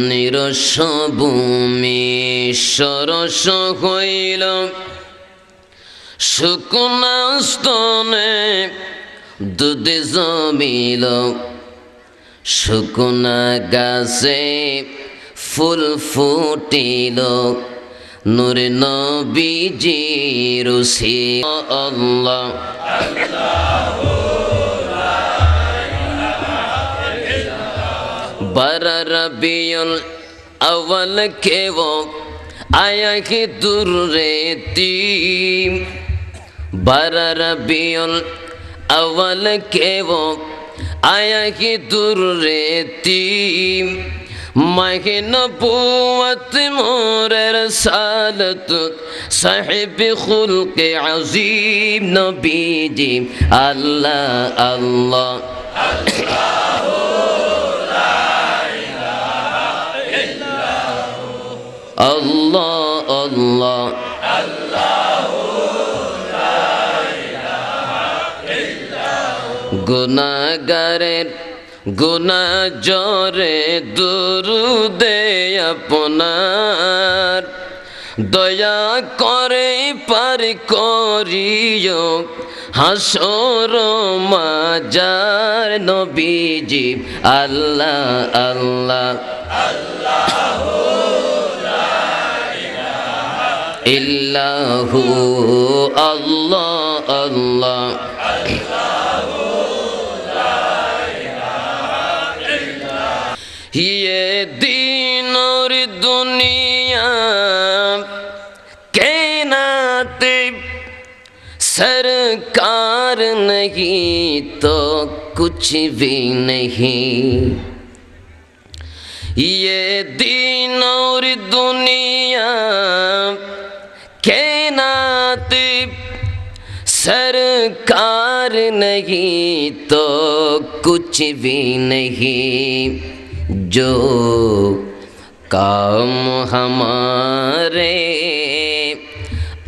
নিরস ভূমি সরস হইল, শুকনা স্তনে দুধ জমিল, শুকনা গাছে ফুল ফুটিল, নূরে নবীজির রুসি আল্লাহ बारह रबीउल अव्वल के वो आया कि दुर्रेती, बारह रबीउल अव्वल के वो आया कि दुर्रेती, माह नबूवत मोरे रसालत साहिब खुल्क अज़ीम नबी जी अल्लाह अल्लाह Allah Allah গুনাহগারের গুনাহ জরে দুরুদে আপনার দয়া করে পার করিও হাসর মাজার নবীজি আল্লাহ আল্লাহ ইল্লাহু আল্লাহ আল্লাহ ये दीन और दुनिया कायनात सरकार नहीं तो कुछ भी नहीं, ये दीन और दुनिया कायनात सरकार नहीं तो कुछ भी नहीं, जो काम हमारे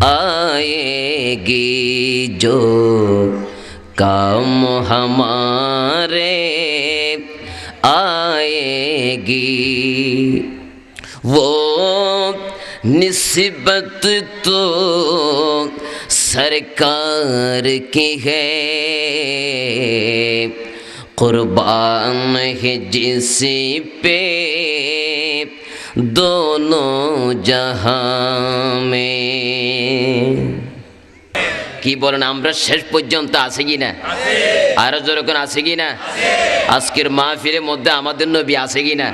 आएगी, जो काम हमारे आएगी, वो निस्बत तो सरकार की है, कुर्बान है जिस पे दोनों जहां में। কি বলেন আমরা শেষ পর্যন্ত আছে কি না? আরো যখন আছে কি না? আজকের মাহফিলের মধ্যে আমাদের নবী আছে কি না?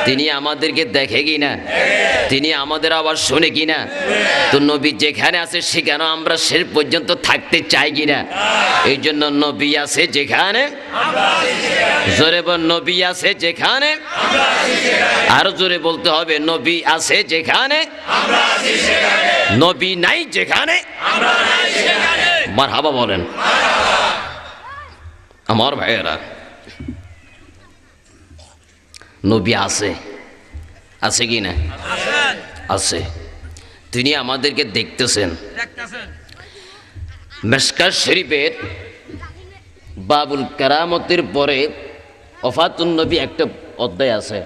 তিনি আমাদেরকে দেখে কি না? তিনি আমাদের আওয়াজ শুনে কি না? তো নবী যেখানে আছে সেখানে আমরা শেষ পর্যন্ত থাকতে চাই কি না? এই জন্য নবী আছে যেখানে, জোরে বল নবী আছে যেখানে, আরো জোরে বলতে হবে নবী আছে যেখানে, নবী নাই যেখানে মারহাবা বলেন। আমার ভাইয়েরা, নবী আছে, আছে কি না? আছে। তিনি আমাদেরকে দেখতেছেন। মিশকাত শরীফের বাবুল কারামতের পরে ওফাতুন নবী একটা অধ্যায় আছে,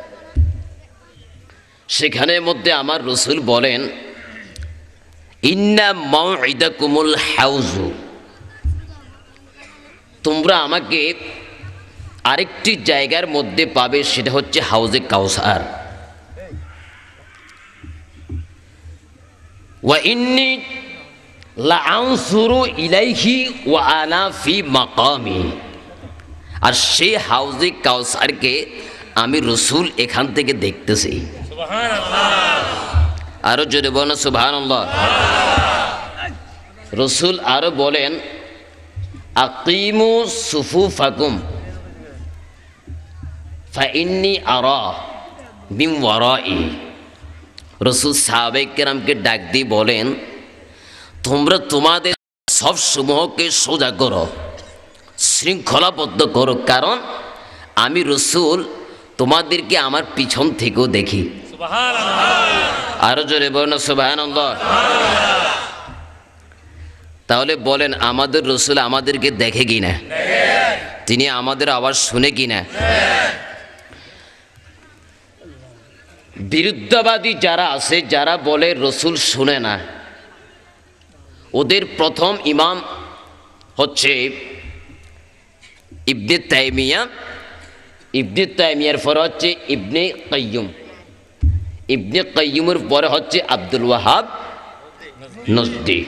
সেখানের মধ্যে আমার রাসূল বলেন ইন্না মাউইদাকুমুল হাউজু, তোমরা আমাকে আরেকটি জায়গার মধ্যে পাবে, সেটা হচ্ছে হাউজে কাউসার। ওয়া ইন্নী লাআনসুরু ইলাইহি ওয়া আনা ফি মাকামি, আর সেই হাউজে কাউসারকে আমি রাসূল এখান থেকে দেখতেছি। আরো জোরে বলেন সুবহানাল্লাহ। রাসূল আরো বলেন আকিমু সুফুফাকুম ফাইন্নী আরা মিন ওয়ারাই। রাসূল সাহাবায়ে কেরামকে ডাক দিয়ে বলেন তোমরা তোমাদের সব সমূহকে সোজা করো, শৃঙ্খলাবদ্ধ করো, কারণ আমি রসুল তোমাদেরকে আমার পিছন থেকেও দেখি। আরো জোরে বলুন সুবহানাল্লাহ। তাহলে বলেন আমাদের রসুল আমাদেরকে দেখে কিনা? তিনি আমাদের আওয়াজ শুনে কিনা? বিরুদ্ধবাদী যারা আছে, যারা বলে রসুল শুনে না, ওদের প্রথম ইমাম হচ্ছে ইবনে তাইমিয়া। ইবনে তাইমিয়ার পরে হচ্ছে ইবনে কাইয়ুম। ইবনে কাইয়ুমের পরে হচ্ছে আব্দুল ওয়াহাব নজদি।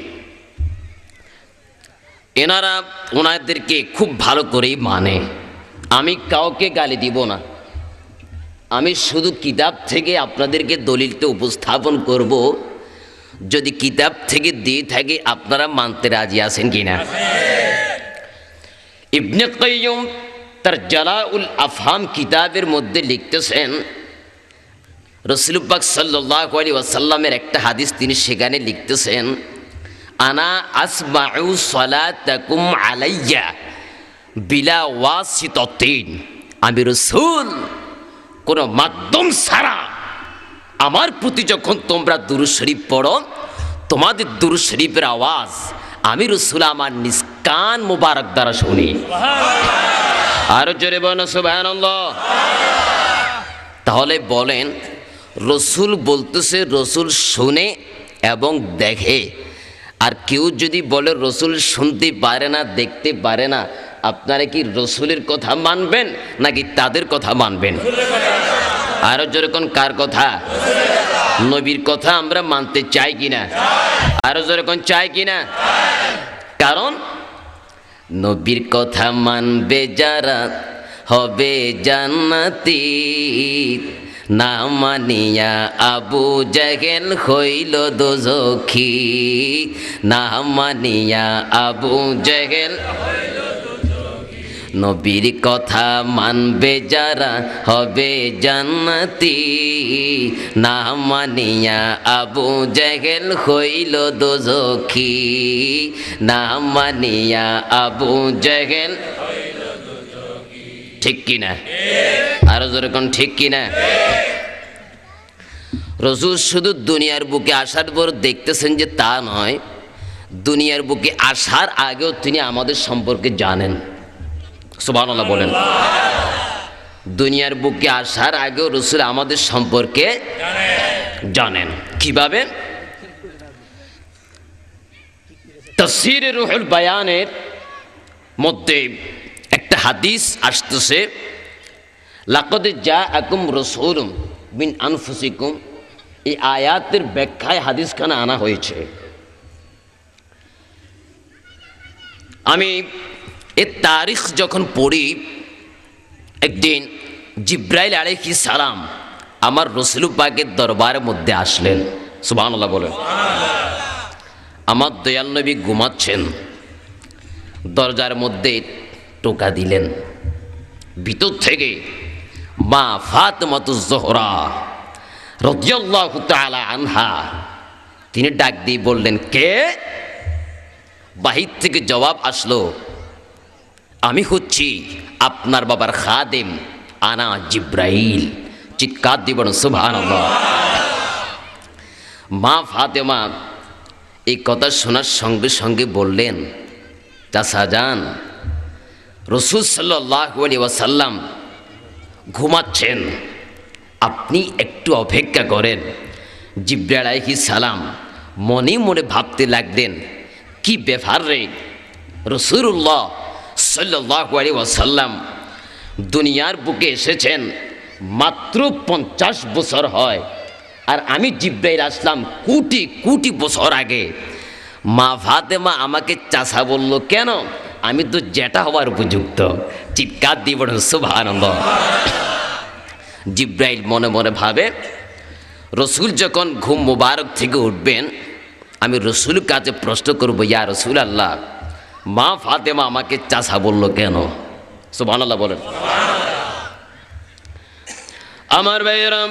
এনারা ওনাদেরকে খুব ভালো করেই মানে। আমি কাউকে গালি দিব না, আমি শুধু কিতাব থেকে আপনাদেরকে দলিলটা উপস্থাপন করব। যদি কিতাব থেকে দিয়ে থাকে আপনারা মানতে রাজি আছেন কিনা? ইবনে কাইয়ুম তার জালাউল আফহাম কিতাবের মধ্যে লিখতেছেন, রাসূল পাক সাল্লাল্লাহু আলাইহি ওয়াসাল্লামের একটা হাদিস তিনি সেখানে লিখতেছেন, আনা আসমাউ সালাতাকুম আলাইয়া বিলা ওয়াসিতাতিন। আমি রাসূল কোন মাধ্যম ছাড়া আমার প্রতি যখন তোমরা দুরূদ শরীফ পড়ো, তোমাদের দুরূদ শরীফের আওয়াজ আমি রাসূল আমার নিজ কান মোবারক দ্বারা শুনি। আরো জোরে বলেন সুবহানাল্লাহ। তাহলে বলেন রসুল বলতেছে রসুল শুনে এবং দেখে, আর কেউ যদি বলে রসুল শুনতে পারে না, দেখতে পারে না, আপনারা কি রসুলের কথা মানবেন নাকি তাদের কথা মানবেন? আরো যেরকম কার কথা? নবীর কথা আমরা মানতে চাই কিনা? আরো যেরকম চাই কিনা? কারণ নবীর কথা মানবে যারা হবে জান্নাতি, না মানিয়া আবু জাহেল হইল দোজখী। না মানিয়া আবু জাহেল, নবীর কথা মানবে যারা হবে জান্নাতি, না মানিয়া আবু জাহেল হইল দোজখী। না মানিয়া আবু জাহেল, ঠিক কিনা? আরো যেরকম ঠিক কিনা? রাসূল শুধু দুনিয়ার বুকে আসার পর দেখতেছেন যে তা নয়, দুনিয়ার বুকে আসার আগেও তিনি আমাদের সম্পর্কে জানেন। সুবহানাল্লাহ বলেন। দুনিয়ার বুকে আসার আগেও রাসূল আমাদের সম্পর্কে জানেন। কিভাবে? তাফসীরে রুহুল বায়ানের মধ্যে একটা হাদিস আসতেছে, লাকাদ জাআকুম রাসূলুম মিন আনফুসিকুম। এই আয়াতের ব্যাখ্যায় হাদিসখানা আনা হয়েছে। আমি এর তারিখ যখন পড়ি, একদিন জিব্রাইল আলাইহিস সালাম আমার রাসূল পাকের দরবারের মধ্যে আসলেন। সুবহানাল্লাহ বলেন। আমার দয়াল নবী ঘুমাচ্ছেন, দরজার মধ্যে টোকা দিলেন। ভিতর থেকে মা ফাতেমাতুজ জোহরা রাদিয়াল্লাহু তাআলা আনহা তিনি ডাক দিয়ে বললেন, কে? বাহির থেকে জবাব আসলো, আমি হচ্ছি আপনার বাবার খাদেম, আনা জিব্রাইল। চিৎকার দিবেন সুবহানাল্লাহ। মা ফাতেমা এই কথা শোনার সঙ্গে সঙ্গে বললেন, চাচা যান, রাসূল সাল্লাল্লাহু আলাইহি ওয়াসাল্লাম ঘুমাচ্ছেন, আপনি একটু অপেক্ষা করেন। জিব্রাইল আলাইহিস সালাম মনে মনে ভাবতে লাগলেন, কি ব্যাপার রে, রাসূলুল্লাহ সাল্লাল্লাহু আলাইহি ওয়াসাল্লাম দুনিয়ার বুকে এসেছেন মাত্র 50 বছর হয়, আর আমি জিব্রাইল আসলাম কোটি কোটি বছর আগে। মা ফাতেমা আমাকে চাচা বলল কেন? আমি তো জ্যাঠা হওয়ার উপযুক্ত। চিৎকার দিয়ে বলেন সুবহানাল্লাহ। জিব্রাইল মনে মনে ভাবে, রসুল যখন ঘুম মুবারক থেকে উঠবেন, আমি রসুল কাছে প্রশ্ন করব, ইয়া রসুল আল্লাহ, মা ফাতেমা আমাকে চাচা বলল কেন? সুবহানাল্লাহ বলেন। আমার ভাইয়েরাম,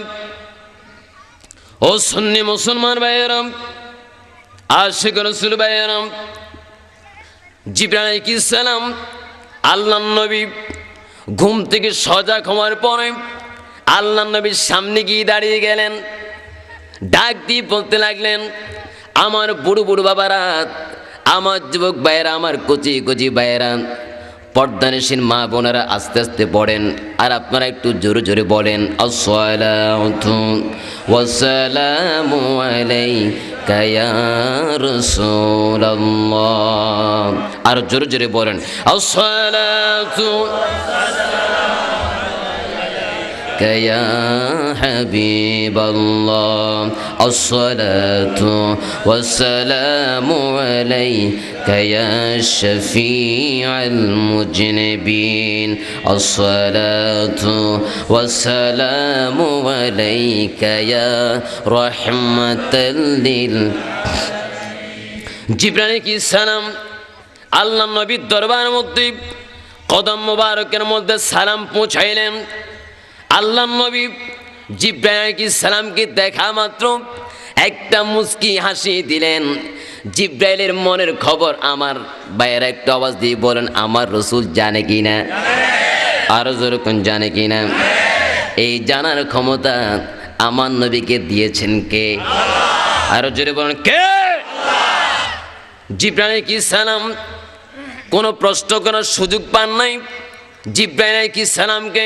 ও সুন্নি মুসলমান ভাইয়েরাম, আশিক রসুল ভাইয়েরাম, জিবরাইল আলাইহিস সালাম আল্লাহর নবী ঘুম থেকে সজাগ হওয়ার পরে আল্লাহ নবীর সামনে গিয়ে দাঁড়িয়ে গেলেন, ডাক দিয়ে বলতে লাগলেন, আমার বুড়ো বুড়ো বাবারা, আমার যুবক ভাইয়েরা, আমার কচি কচি ভাইয়েরা, পর্দানিসীন মা বোনেরা আস্তে আস্তে পড়েন, আর আপনারা একটু জোরে জোরে বলেন, আসসালাতু ওয়াসসালামু আলাইকা ইয়া রাসূলুল্লাহ। আর জোরে জোরে বলেন, আসসালাতু يا حبيب الله الصلاة والسلام عليك يا شفيع المذنبين الصلاة والسلام عليك يا رحمة জিবরাইল আলাইহিস সালাম আল্লাহ নবীর দরবারের মধ্যে কদম মোবারকের মধ্যে সালাম পৌঁছাইলেন। আল্লাহ নবী জিবরাইল আলাইহিস সালামকে দেখা মাত্র একটা মুস্কি হাসি দিলেন। জিবরাইলের মনের খবর আমার ভাইয়েরা একটু আওয়াজ দিয়ে বলেন, আমার রসুল জানে কি না? আরো জোরে কোন জানে কি না? এই জানার ক্ষমতা আমার নবীকে দিয়েছেন কে? আরো জোরে বলেন, কে? জিবরাইল আলাইহিস সালাম কোনো প্রশ্ন করার সুযোগ পান নাই। জিবরাইল আলাইহিস সালামকে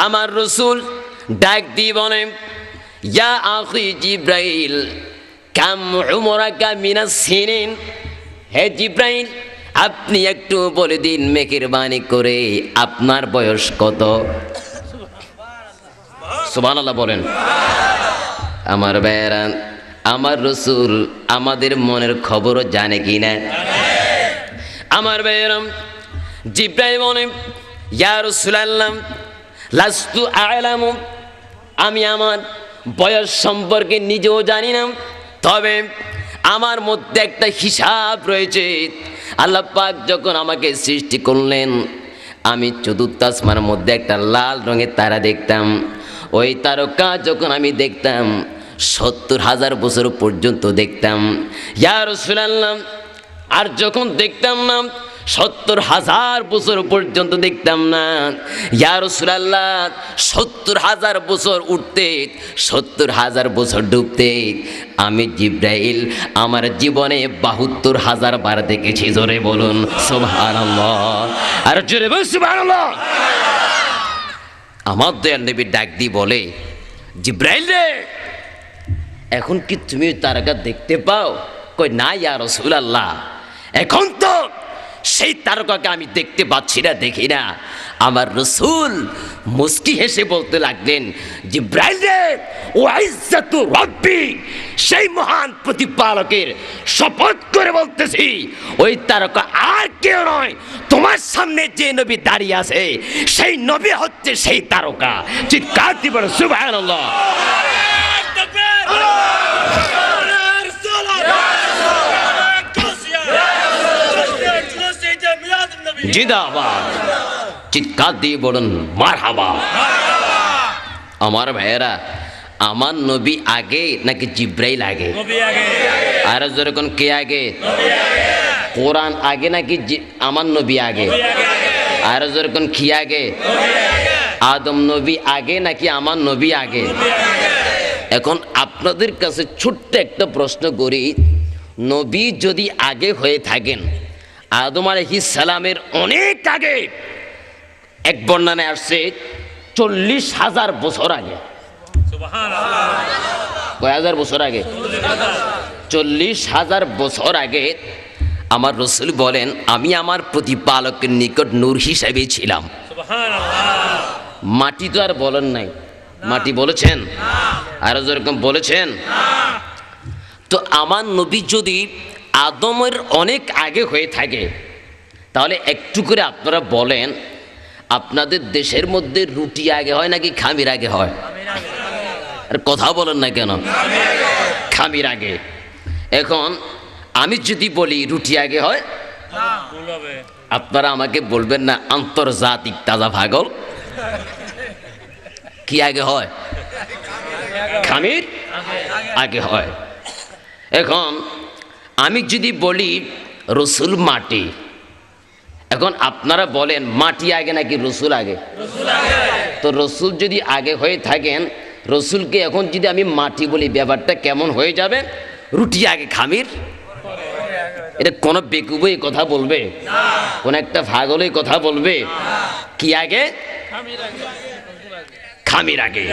আমার রসুল ডাক দিয়ে বলেন, ইয়া আখি জিবরাইল কাম উমরাকা মিনাস সিনিন। হে জিবরাইল, আপনি একটু বলে দিন মেহেরবানি করে আপনার বয়স কত? সুবহানাল্লাহ বলেন। আমার ভাইয়েরা, আমার রসুল আমাদের মনের খবরও জানে কি না? আমার ভাইয়েরা, জিবরাইল বলেন, ইয়া রাসূলুল্লাহ লাস্তু আ'লামু, আমি আমার বয়স সম্পর্কে নিজেও জানি না, তবে আমার মধ্যে একটা হিসাব রয়েছে। আল্লাহ পাক যখন আমাকে সৃষ্টি করলেন, আমি চতুর্থ আসমানের মধ্যে একটা লাল রঙের তারা দেখতাম। ওই তারকা যখন আমি দেখতাম ৭০,০০০ বছর পর্যন্ত দেখতাম। ইয়া রাসূলুল্লাহ, আর যখন দেখতাম না ৭০,০০০ বছর পর্যন্ত দেখতাম না। ইয়া রাসূলুল্লাহ, ৭০,০০০ বছর উঠতে ৭০,০০০ বছর ডুবতে আমি জিবরাইল আমার জীবনে ৭২,০০০ বার দেখেছি। জোরে বলুন সুবহানাল্লাহ। আর জোরে বলুন সুবহানাল্লাহ। আমার দয়াল নবী ডাক দিয়ে বলে, জিবরাইল রে, এখন কি তুমি তারকা দেখতে পাও? কই না ইয়া রাসূলুল্লাহ, এখন তো সেই তারকাকে আমি দেখতে পাচ্ছি না, দেখি না। আমার রসুল মুস্কি হেসে বলতে লাগলেন, জিবরাইল রে, ও ইজ্জাতু রাব্বি, সেই মহান প্রতিপালকের শপথ করে বলতেছি, ওই তারকা আর কেউ নয়, তোমার সামনে যে নবী দাঁড়িয়ে আছে সেই নবী হচ্ছে সেই তারকা। চিৎকার দিয়ে বলো সুবহানাল্লাহ। জিন্দাবাদ। চিৎকার দিয়ে বলুন মারহাবা। আমার ভাইয়েরা, আমার নবী আগে নাকি জিবরাইল আগে? আর যেরকম কে আগে? কোরআন আগে নাকি আমার নবী আগে? আর যেরকম কি আগে? আদম নবী আগে নাকি আমার নবী আগে? এখন আপনাদের কাছে ছোট্ট একটা প্রশ্ন করি, নবী যদি আগে হয়ে থাকেন, আদম আলাইহিস সালামের অনেক আগে, এক বর্ণনায় আসছে ৪০,০০০ বছর আগে। কয় হাজার বছর আগে? ৪০,০০০ বছর আগে আমার রসুল বলেন, আমি আমার প্রতিপালকের নিকট নূর হিসেবে ছিলাম। মাটি তো আর বলেন নাই, মাটি বলেছেন? আর যেরকম বলেছেন। তো আমার নবী যদি আদমের অনেক আগে হয়ে থাকে, তাহলে একটু করে আপনারা বলেন, আপনাদের দেশের মধ্যে রুটি আগে হয় নাকি খামির আগে হয়? আর কথা বলেন না কেন? খামির আগে। এখন আমি যদি বলি রুটি আগে হয়, আপনারা আমাকে বলবেন না আন্তর্জাতিক তাজা পাগল? কি আগে হয়? খামির আগে হয়। এখন আমি যদি বলি রসুল মাটি, এখন আপনারা বলেন মাটি আগে নাকি রসুল আগে? তো রসুল যদি আগে হয়ে থাকেন, রসুলকে এখন যদি আমি মাটি বলি, ব্যাপারটা কেমন হয়ে যাবে? রুটি আগে খামির? এটা কোন বেকুবই কথা বলবে? কোন একটা পাগলই কথা বলবে? কি আগে? খামির আগে।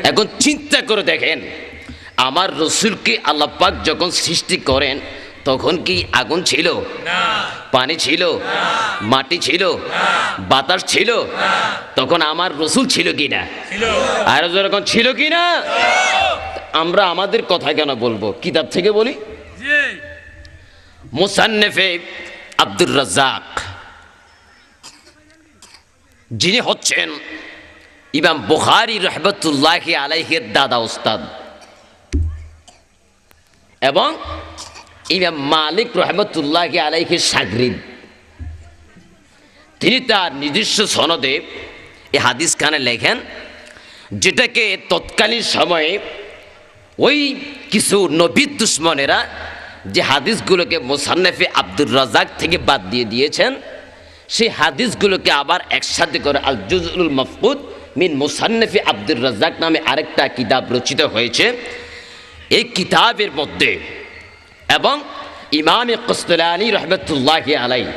এখন চিন্তা করে দেখেন, আমার রসুলকে আল্লাহ পাক যখন সৃষ্টি করেন তখন কি আগুন ছিল? পানি ছিল? মাটি ছিল? বাতাস ছিল? তখন আমার রসুল ছিল কিনা? আর যখন ছিল কিনা? আমরা আমাদের কথা কেন বলবো, কিতাব থেকে বলি। মুসান্নিফে আব্দুর রাজ্জাক, যিনি হচ্ছেন ইমাম বুখারী রাহমাতুল্লাহি আলাইহির দাদা উস্তাদ এবং ইমাম মালিক রাহমাতুল্লাহি আলাইহির শাগরিদ, তিনি তার নিজস্ব সনদে এই হাদিস খানে লেখেন, যেটাকে তৎকালীন সময়ে ওই কিছু নবী দুশ্মনেরা যে হাদিসগুলোকে মুসান্নিফে আব্দুর রাজ্জাক থেকে বাদ দিয়ে দিয়েছেন, সেই হাদিসগুলোকে আবার একসাথে করে আল জুজউল মাফকুদ মিন মুসান্নিফে আব্দুর রাজ্জাক নামে আরেকটা কিতাব রচিত হয়েছে। এই কিতাবের মধ্যে এবং ইমাম কসলানী রহমতুল্লাহি আলাইহি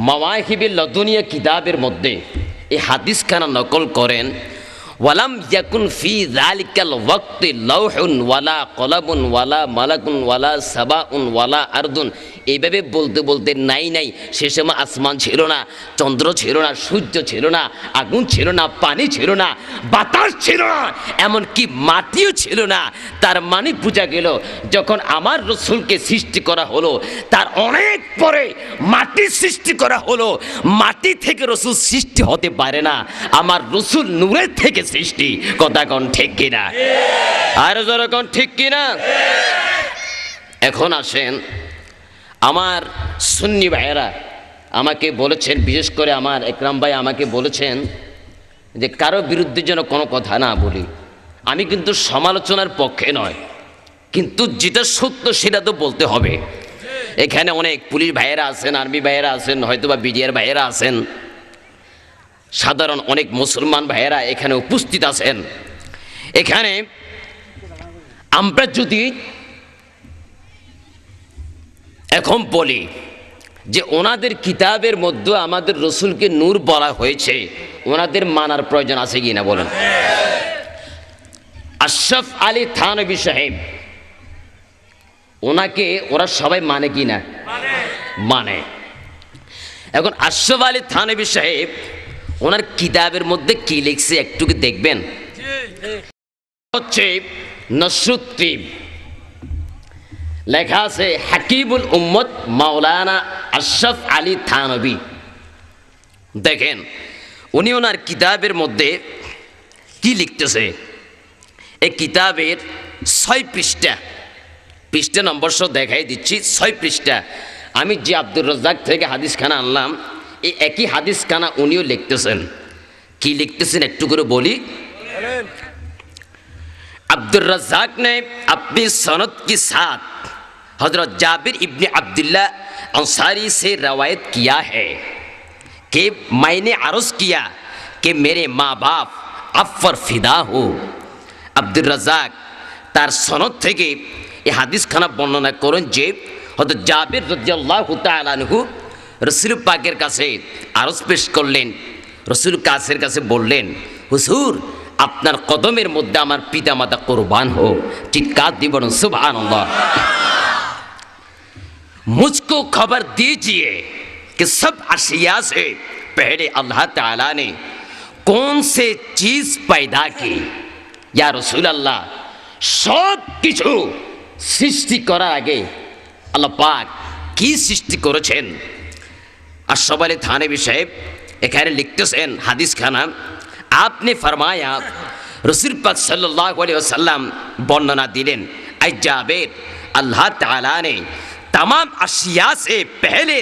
মাওয়াহিবুল লাদুনিয়া কিতাবের মধ্যে এই হাদিসখানা নকল করেন। ওয়ালাম ইয়াকুন ফি যালিকাল ওয়াক্তি লাউহুন ওয়ালা কলাবুন ওয়ালা মালাকুন ওয়ালা সাবাউন ওয়ালা আরদুন, এইভাবে বলতে বলতে নাই নাই সে সময় আসমান ছিল না, চন্দ্র ছিল না, সূর্য ছিল না, আগুন ছিল না, পানি ছিল না, বাতাস ছিল না, এমনকি মাটিও ছিল না। তার মানে বোঝা গেল যখন আমার রসুলকে সৃষ্টি করা হলো তার অনেক পরে মাটি সৃষ্টি করা হলো। মাটি থেকে রসুল সৃষ্টি হতে পারে না, আমার রসুল নূরের থেকে সৃষ্টি। কথা কোন ঠিক কিনা? আর যখন ঠিক কিনা? এখন আসেন, আমার সুন্নি ভাইয়েরা আমাকে বলেছেন, বিশেষ করে আমার একরাম ভাই আমাকে বলেছেন যে কারো বিরুদ্ধে যেন কোনো কথা না বলি। আমি কিন্তু সমালোচনার পক্ষে নয়, কিন্তু যেটা সত্য সেটা তো বলতে হবে। এখানে অনেক পুলিশ ভাইয়েরা আছেন, আর্মি ভাইয়েরা আছেন, হয়তোবা বিডিআর ভাইয়েরা আছেন, সাধারণ অনেক মুসলমান ভাইয়েরা এখানে উপস্থিত আছেন। এখানে আমরা যদি এখন বলি যে ওনাদের কিতাবের মধ্যে আমাদের রসুলকে নূর বলা হয়েছে, ওনাদের মানার প্রয়োজন আছে কি না বলেন? আশরাফ আলী থানভী সাহেব, ওনাকে ওরা সবাই মানে কি না? মানে। এখন আশরাফ আলী থানভী সাহেব ওনার কিতাবের মধ্যে কি লিখছে একটু কি দেখবেন? হচ্ছে নসরুদ্দিন, লেখা আছে হাকিবুল উম্মত মাওলানা আশরাফ আলী থানভী। দেখেন উনি ওনার কিতাবের মধ্যে কি লিখতেছে। এই কিতাবের 6 পৃষ্ঠা, পৃষ্ঠা নম্বর সহ দেখাই দিচ্ছি, 6 পৃষ্ঠা। আমি যে আব্দুর রাজ্জাক থেকে হাদিসখানা আনলাম, এই একই হাদিসখানা উনিও লিখতেছেন। কি লিখতেছেন একটু করে বলি। अब्दुल रज़्ज़ाक़ ने अपनी सनद के साथ हज़रत जाबिर इब्न अब्दुल्लाह अंसारी से रवायत किया है कि मैंने अर्ज़ किया कि मेरे माँ बाप अब पर फिदा हो। আব্দুর রাজ্জাক তার সনদ থেকে এই হাদিসখানা বর্ণনা করেন যে হযরত জাবির রাদিয়াল্লাহু তাআলা আনহু রাসূল পাকের কাছে আরজ পেশ করলেন। রাসূল কাছের কাছে বললেন, হুজুর আপনার কদমের মধ্যে আমার পিতা মাতা কুরবান हो। চিৎকার দিয়ে বলুন সুবহানাল্লাহ। मुझको खबर दीजिए कि सब अशिया से पहले अल्लाह ताला ने कौन से चीज पैदा की। या रसूल अल्लाह, सब কিছু সৃষ্টি করার আগে আল্লাহ পাক কি সৃষ্টি করেছেন। আশরাফ আলী থানভী সাহেব এখানে লিখতেছেন হাদিসখানা, आपने फरमाया, रसूल पाक सल्लल्लाहु अलैहि वसल्लम वर्णना दिलें, ऐ जाबिर, अल्लाह ताला ने तमाम अशिया से पहले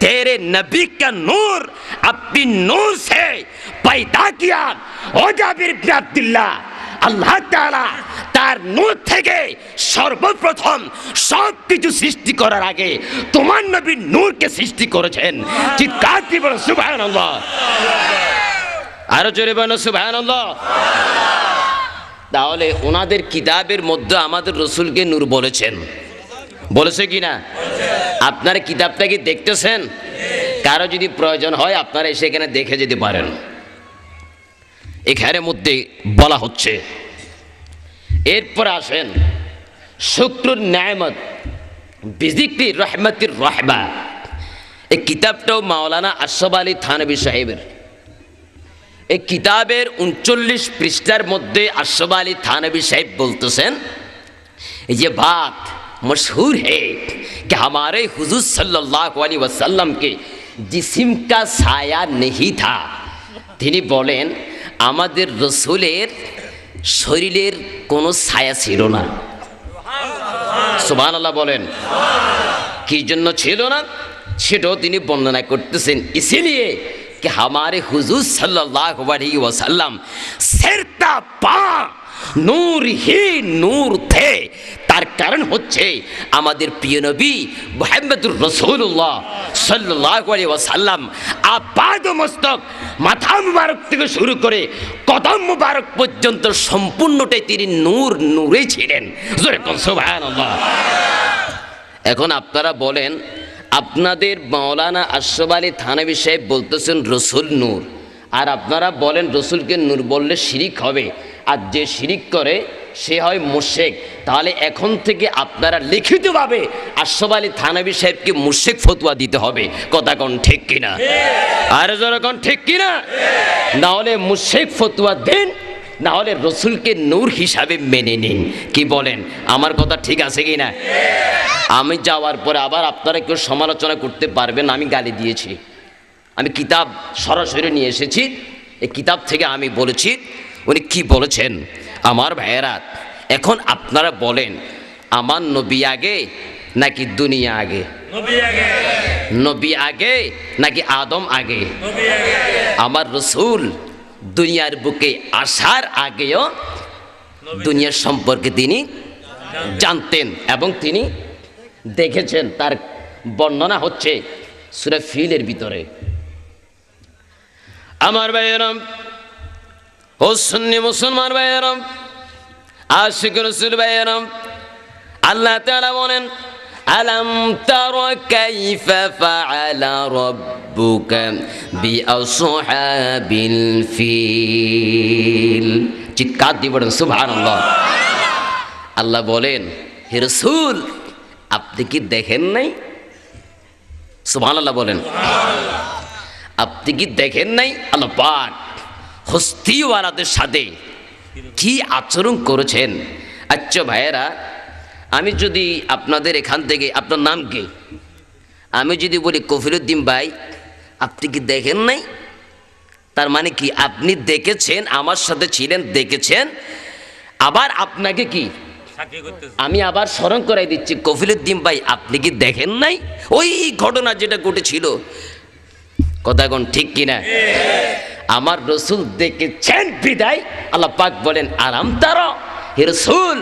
तेरे नबी का नूर अपनी नूर से पैदा किया। ओ जाबिर इब्न अब्दुल्लाह, আল্লাহ তাআলা তার নূর থেকে সর্বপ্রথম সব কিছু সৃষ্টি করার আগে তোমার নবীর নূরকে সৃষ্টি করেছেন। চিৎকার দিয়ে বলো সুবহানাল্লাহ। আরো জোরে বলো সুবহানাল্লাহ। তাহলে ওনাদের কিতাবের মধ্যে আমাদের রসুলকে নূর বলেছেন, বলেছে কিনা? আপনারা কিতাবটা কি দেখতেছেন? কারো যদি প্রয়োজন হয় আপনারা এসে এখানে দেখে যেতে পারেন। এখানের মধ্যে বলা হচ্ছে, এরপর আসেন শুকরুন নিয়ামত বিযিকরি রহমতির রহবা। এই কিতাবটাও মাওলানা আশরাফ আলী থানভী সাহেবের। এই কিতাবের 39 পৃষ্ঠার মধ্যে আশরাফ আলী থানভী সাহেব বলতেছেন, ये बात मशहूर है कि हमारे हुजूर सल्लल्लाहु अलैहि वसल्लम के जिस्म का साया नहीं था। তিনি বলেন আমাদের রসুলের শরীরের কোনো ছায়া ছিল না। সুবহানাল্লাহ বলেন। কি জন্য ছিল না সেটাও তিনি বর্ণনা করতেছেন। ইসলিয়ে कि हमारे हुजूर सल्लल्लाहु अलैहि वसल्लम सिरता पा नूर ही नूर थे। তার কারণ হচ্ছে আমাদের প্রিয় নবী মুহাম্মদুর রাসূলুল্লাহ সাল্লাল্লাহু আলাইহি ওয়াসাল্লাম আপাদ মস্তক মাথা মুবারক থেকে শুরু করে কদম মুবারক পর্যন্ত সম্পূর্ণটাই তিনি নূর নূরে ছিলেন। জোরে কোন সুবহানাল্লাহ। এখন আপনারা বলেন, আপনাদের মাওলানা আশরাফ আলী থানভী সাহেব বলতেছেন রসুল নূর, আর আপনারা বলেন রসুলকে নূর বললে শিরিক হবে, আর যে শিরিক করে সে হয় মুশরিক। তাহলে এখন থেকে আপনারা লিখিতভাবে আশরাফ আলী থানভী সাহেবকে মুশরিক ফতোয়া দিতে হবে। কথা কোন ঠিক কিনা? আর যখন ঠিক কিনা? না হলে মুশরিক ফতোয়া দেন, না হলে রসুলকে নূর হিসাবে মেনে নিন। কি বলেন? আমার কথা ঠিক আছে কিনা? আমি যাওয়ার পরে আবার আপনারা কেউ সমালোচনা করতে পারবেন আমি গালি দিয়েছি। আমি কিতাব সরাসরি নিয়ে এসেছি, এই কিতাব থেকে আমি বলেছি উনি কি বলেছেন। আমার ভাইয়েরা, এখন আপনারা বলেন আমার নবী আগে নাকি দুনিয়া আগে? নবী আগে নাকি আদম আগে? আমার রসুল দুনিয়ার বুকে আসার আগেও দুনিয়ার সম্পর্কে তিনি জানতেন এবং তিনি দেখেছেন। তার বর্ণনা হচ্ছে সূরা ফিলের ভিতরে। আমার ভাইয়েরাম, ও সুন্নি মুসলমান ভাইয়েরাম, আশিক রাসূল ভাইয়েরাম, আল্লাহ তাআলা বলেন আলাম তারা কাইফা ফাআলা রাব্বুকা বিআসহাবিল ফিল। চিৎকার দিয়ে বলেন সুবহানাল্লাহ। আল্লাহ বলেন, হে রাসূল আপনি কি দেখেন নাই? সুবহানাল্লাহ বলেন। আপনি কি দেখেন নাই আল্লাহ পাক হস্তিওয়ালাদের সাথে কি আচরণ করেছেন? আচ্ছা ভাইয়েরা, আমি যদি আপনাদের এখান থেকে, আপনার নাম কি? আমি যদি বলি কফিরুদ্দিন ভাই, আপনি কি দেখেন নাই? তার মানে কি আপনি দেখেছেন, আমার সাথে ছিলেন, দেখেছেন। আবার আপনাকে কি আমি আবার স্মরণ করাই দিচ্ছি, কফিলুদ্দিন ভাই আপনি কি দেখেন নাই ওই ঘটনা যেটা ঘটেছিল? কথা কোন ঠিক কিনা? আমার রসুল দেখেছেন বিদায় আল্লাহ পাক বলেন আরাম তারা, হে রসুল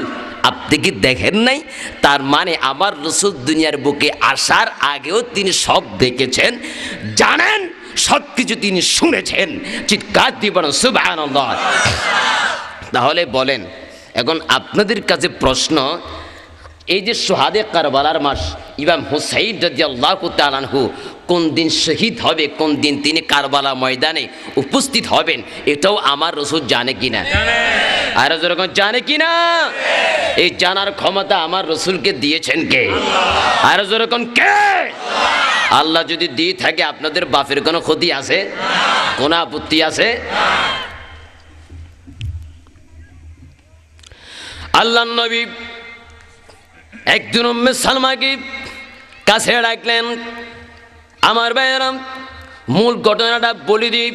আপনি কি দেখেন নাই? তার মানে আমার রসুল দুনিয়ার বুকে আসার আগেও তিনি সব দেখেছেন, জানেন, সব কিছু তিনি শুনেছেন। চিৎকার দিয়ে বলেন সুবহানাল্লাহ। তাহলে বলেন, এখন আপনাদের কাছে প্রশ্ন, এই যে সোহাদে কারবালার মাস ইমাম হুসাইন রাদিয়াল্লাহু তাআলা আনহু কোন দিন শহীদ হবে, কোন দিন তিনি কারবালা ময়দানে উপস্থিত হবেন, এটাও আমার রসুল জানে কিনা? আর যখন জানে কিনা? এই জানার ক্ষমতা আমার রসুলকে দিয়েছেন কে? আর যখন কে? আল্লাহ যদি দিয়ে থাকে আপনাদের বাপের কোনো ক্ষতি আছে? কোনো আপত্তি আছে? আল্লাহর নবী একদিন উম্মে সালমাকে কাছে ডাকলেন। আমার ভাইয়েরাম, মূল ঘটনাটা বলি দিই।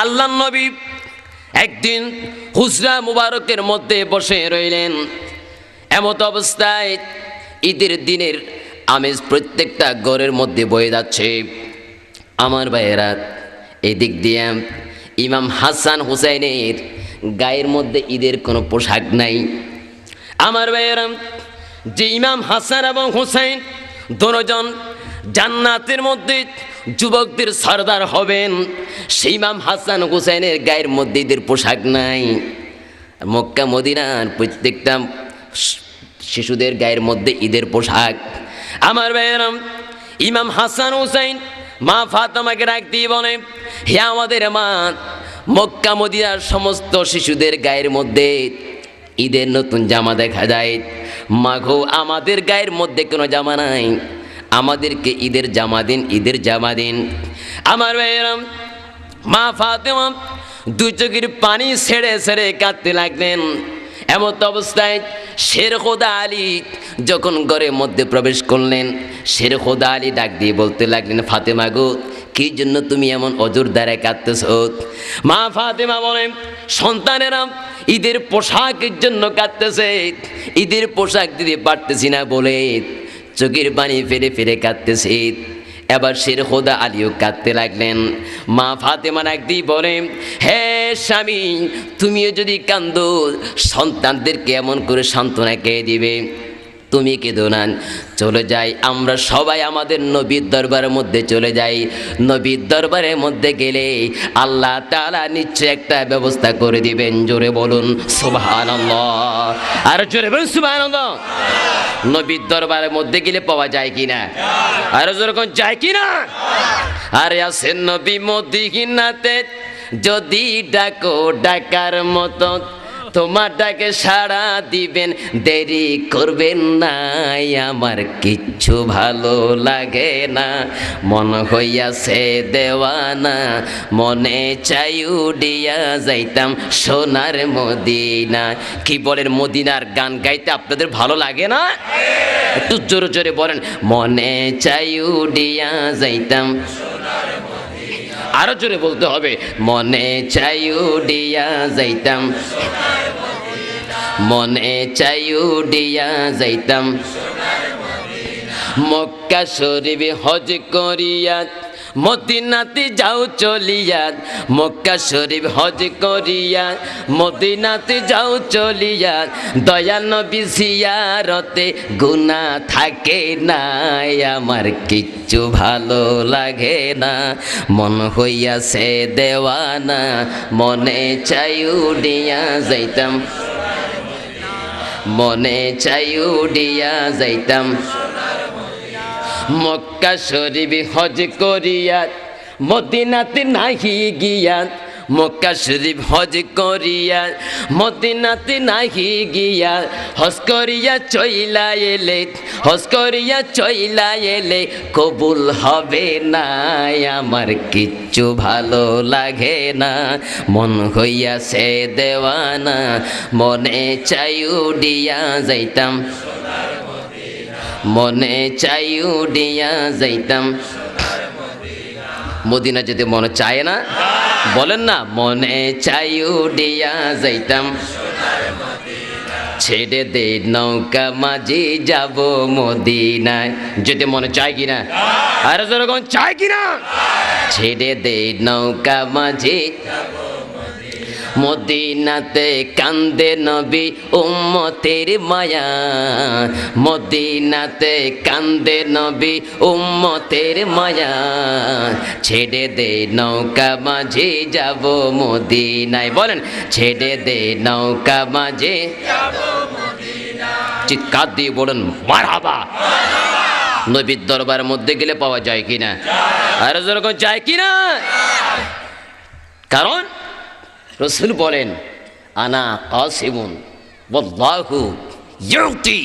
আল্লাহর নবী একদিন হুজরা মুবারকের মধ্যে বসে রইলেন। এমত অবস্থায় ঈদের দিনের আমেজ প্রত্যেকটা ঘরের মধ্যে বয়ে যাচ্ছে। আমার ভাইয়েরা, এই দিক দিয়ে ইমাম হাসান হুসাইনের গায়ের মধ্যে ঈদের কোনো পোশাক নাই। আমার ভাইয়েরা, যে ইমাম হাসান এবং হুসাইন দুজন জান্নাতের মধ্যে যুবকদের সরদার হবেন, সেই ইমাম হাসান হুসাইনের গায়ের মধ্যে ঈদের পোশাক নাই। মক্কা মদিনার প্রত্যেকটা শিশুদের গায়ের মধ্যে ঈদের পোশাক। আমার ভাইয়েরা, ইমাম হাসান হুসাইন মা ফাতেমাকে ডাক দিয়ে বলে, হে আমাদের মা, মক্কা মদিনার সমস্ত শিশুদের গায়ের মধ্যে ঈদের নতুন জামা দেখা যায়, মাগো আমাদের গায়ের মধ্যে কোনো জামা নাই, আমাদেরকে ঈদের জামা দিন, ঈদের জামা দিন। আমার ভাইয়েরা, মা ফাতেমা দুই চোখের পানি ছেড়ে ছেড়ে কাঁদতে লাগলেন। এমত অবস্থায় শের খোদা আলী যখন ঘরের মধ্যে প্রবেশ করলেন, শের খোদা আলী ডাক দিয়ে বলতে লাগলেন, ফাতেমা গো, কি জন্য তুমি এমন অজুর দ্বারা কাঁদতেছ? মা ফাতেমা বলেন, সন্তানেরা ঈদের পোশাকের জন্য কাঁদতেছে, ঈদের পোশাক দিতে পারতেছি না বলে চোখের পানি ফেরে ফেরে কাঁদতেছে। এবার শের খোদা আলীও কাঁদতে লাগলেন। মা ফাতেমা একদিন বলেন, হে স্বামী, তুমিও যদি কান্দো, সন্তানদেরকে এমন করে সান্ত্বনা কে দিবে? তুমি কেঁদো না, চলে যাই আমরা সবাই আমাদের নবীর দরবারের মধ্যে চলে যাই। নবীর দরবারের মধ্যে গেলে আল্লাহ তাআলা নিশ্চয় একটা ব্যবস্থা করে দিবেন। জোরে বলুন সুবহানাল্লাহ, আর জোরে বলুন সুবহানাল্লাহ। নবীর দরবারের মধ্যে গেলে পাওয়া যায় কিনা? আর যেরকম যায় কিনা? আরে আছেন নবী মদিনাতে, যদি ডাকো ডাকার মতো, তোমার ডাকে সাড়া দিবেন, দেরি করবেন না। আমার কিচ্ছু ভালো লাগে না, মন হইয়াছে দেওয়ানা, মনে চাই উড়িয়া যাইতাম সোনার মদিনা। কি বলেন, মদিনার গান গাইতে আপনাদের ভালো লাগে না? একটু জোরে জোরে বলেন, মনে চাই উড়িয়া যাইতাম। আরো জোরে বলতে হবে, মনে চাই উড়িয়া যাইতাম, মনে চাই উড়িয়া যাইতাম। মক্কা শরীফ হজ করিয়া মদিনাতে যাও চলিয়া, মক্কা শরীফ হজ করিয়া মদিনাতে যাও চলিয়া, দয়াল নবী জিয়ারতে গুনাহ থাকে না। আমার কিচ্ছু ভালো লাগে না, মন হইয়াছে দেওয়ানা, মনে চাই উড়িয়া যাইতাম, মনে চাই উড়িয়া যাইতাম। মক্কা শরীফ হজ করিয়া মদিনাতে নাহি গিয়া, মক্কা শরীফ হজ করিয়া মদিনাতে নাহি গিয়া, হজ করিয়া চইলা এলে, হজ করিয়া চইলা এলে কবুল হবে না। আমার কিচ্ছু ভালো লাগে না, মন হইয়াছে দেওয়ানা, মনে চাই উড়িয়া যাইতাম, মনে চাই উড়িয়া যাইতাম। মদিনা যেতে মনে চায় না? বলেন না, মনে চাই উড়িয়া যাইতাম। ছেড়ে দে নৌকা মাঝি যাব মদিনায়, যেতে মনে চায় কিনা? আর যেরকম চায় কিনা? ছেড়ে দে নৌকা মাঝি মদিনাতে, কান্দে নবী উম্মতের মায়া, মদিনাতে কান্দে নবী উম্মতের মায়া, ছেড়ে দে নৌকা মাঝি যাব মদিনায়। বলেন, ছেড়ে দে নৌকা মাঝি যাব মদিনায়। চিৎকার দিয়ে বলেন মারহাবা। নবীর দরবারের মধ্যে গেলে পাওয়া যায় কিনা? আর যেরকম যায় কিনা? কারণ রাসূল বলেন, আনা কাসিমুন ওয়াল্লাহু ইউতি,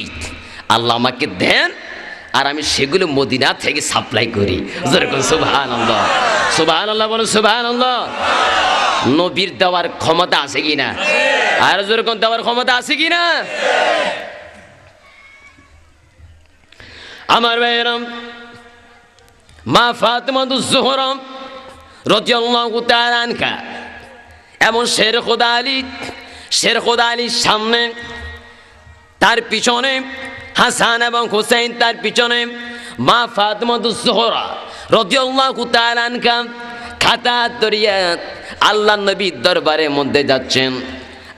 আল্লাহ আমাকে দেন আর আমি সেগুলো মদিনা থেকে সাপ্লাই করি। যেরকম সুবহানাল্লাহ, সুবহানাল্লাহ বলেন সুবহানাল্লাহ। নবীর দেওয়ার ক্ষমতা আছে কিনা? আর যেরকম দেওয়ার ক্ষমতা আছে কিনা? আমার ভাইয়েরা, মা ফাতেমাতুজ জোহরা রাদিয়াল্লাহু তাআলা আনহা এমন শের খোদা আলী, শের খোদা আলীর সামনে, তার পিছনে হাসান এবং হুসাইন, তার পিছনে মা ফাতেমাতুজ জোহরা রাদিয়াল্লাহু তাআলা আনহা খাতা দরিয়া আল্লাহ নবীর দরবারের মধ্যে যাচ্ছেন।